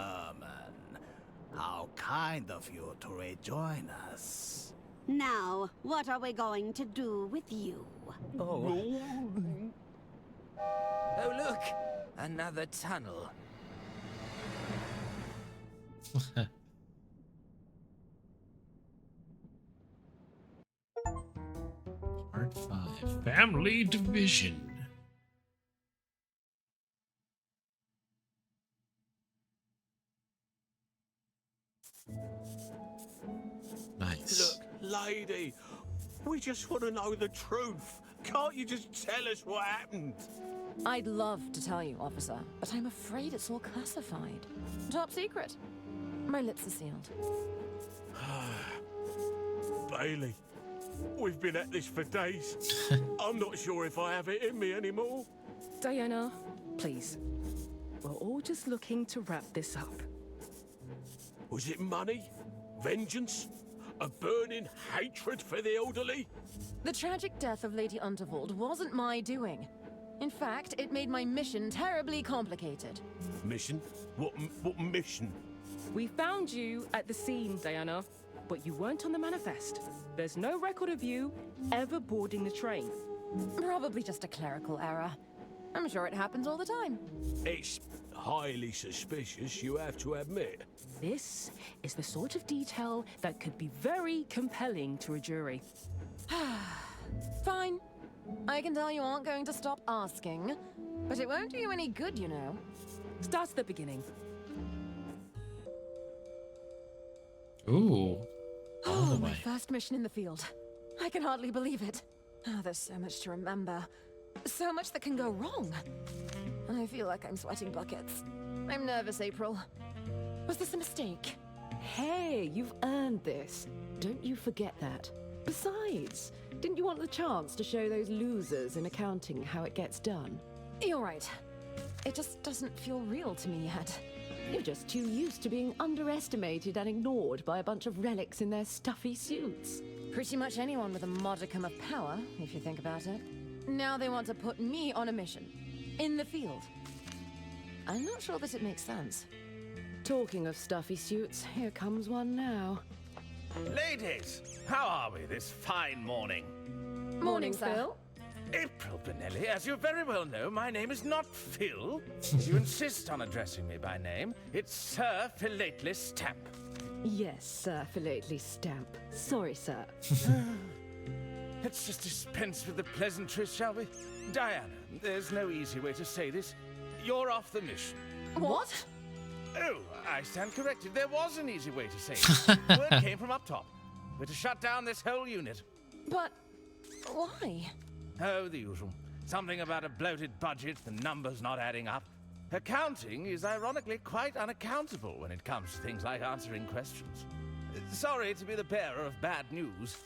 how kind of you to rejoin us. Now, what are we going to do with you? Oh. Oh, look, another tunnel. Part 5. Family division. Nice. Look, lady, we just want to know the truth. Can't you just tell us what happened? I'd love to tell you, officer, but I'm afraid it's all classified. Top secret. My lips are sealed. Bailey, we've been at this for days. I'm not sure if I have it in me anymore. Diana, please. We're all just looking to wrap this up. Was it money? Vengeance? A burning hatred for the elderly? The tragic death of Lady Unterwald wasn't my doing. In fact, it made my mission terribly complicated. Mission? What mission? We found you at the scene, Diana, but you weren't on the manifest. There's no record of you ever boarding the train. Probably just a clerical error. I'm sure it happens all the time. It's highly suspicious, you have to admit. This is the sort of detail that could be very compelling to a jury. Fine. I can tell you aren't going to stop asking, but it won't do you any good, you know. Starts at the beginning. Ooh. All the My way. first mission in the field. I can hardly believe it. Oh, there's so much to remember. So much that can go wrong. I feel like I'm sweating buckets. I'm nervous, April. Was this a mistake? Hey, you've earned this. Don't you forget that. Besides, didn't you want the chance to show those losers in accounting how it gets done? You're right. It just doesn't feel real to me yet. You're just too used to being underestimated and ignored by a bunch of relics in their stuffy suits. Pretty much anyone with a modicum of power, if you think about it. Now they want to put me on a mission. In the field. I'm not sure that it makes sense. Talking of stuffy suits, here comes one now. Ladies, how are we this fine morning? Morning, Phil. April Benelli, as you very well know, my name is not Phil. If you insist on addressing me by name, it's Sir Philately Stamp. Yes, Sir Philately Stamp. Sorry, sir. Let's just dispense with the pleasantries, shall we? Diana, there's no easy way to say this. You're off the mission. What? Oh, I stand corrected. There was an easy way to say it. Word came from up top. We're to shut down this whole unit. But why? Oh, the usual. Something about a bloated budget, the numbers not adding up. Accounting is ironically quite unaccountable when it comes to things like answering questions. Sorry to be the bearer of bad news.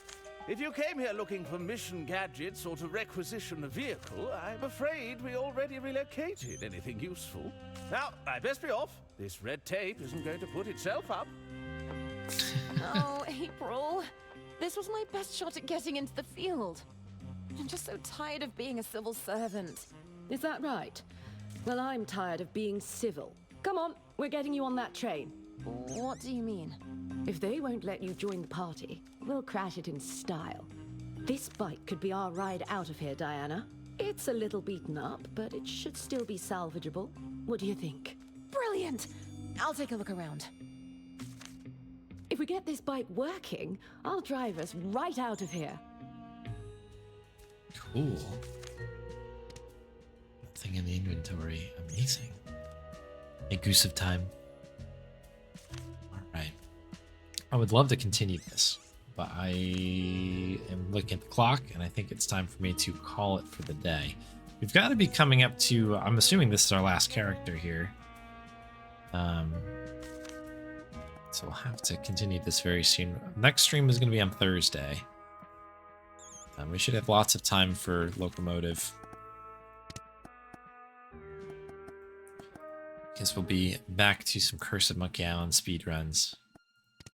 If you came here looking for mission gadgets or to requisition a vehicle, I'm afraid we already relocated anything useful. Now, I'd best be off. This red tape isn't going to put itself up. Oh, April. This was my best shot at getting into the field. I'm just so tired of being a civil servant. Is that right? Well, I'm tired of being civil. Come on, we're getting you on that train. What do you mean? If they won't let you join the party, we'll crash it in style. This bike could be our ride out of here, Diana. It's a little beaten up, but it should still be salvageable. What do you think? Brilliant! I'll take a look around. If we get this bike working, I'll drive us right out of here. Cool. Thing in the inventory. Amazing. A goose of time. I would love to continue this, but I am looking at the clock, and I think it's time for me to call it for the day. We've got to be coming up to, I'm assuming this is our last character here. So we'll have to continue this very soon. Next stream is going to be on Thursday. We should have lots of time for Locomotive. Guess we'll be back to some Curse of Monkey Island speedruns.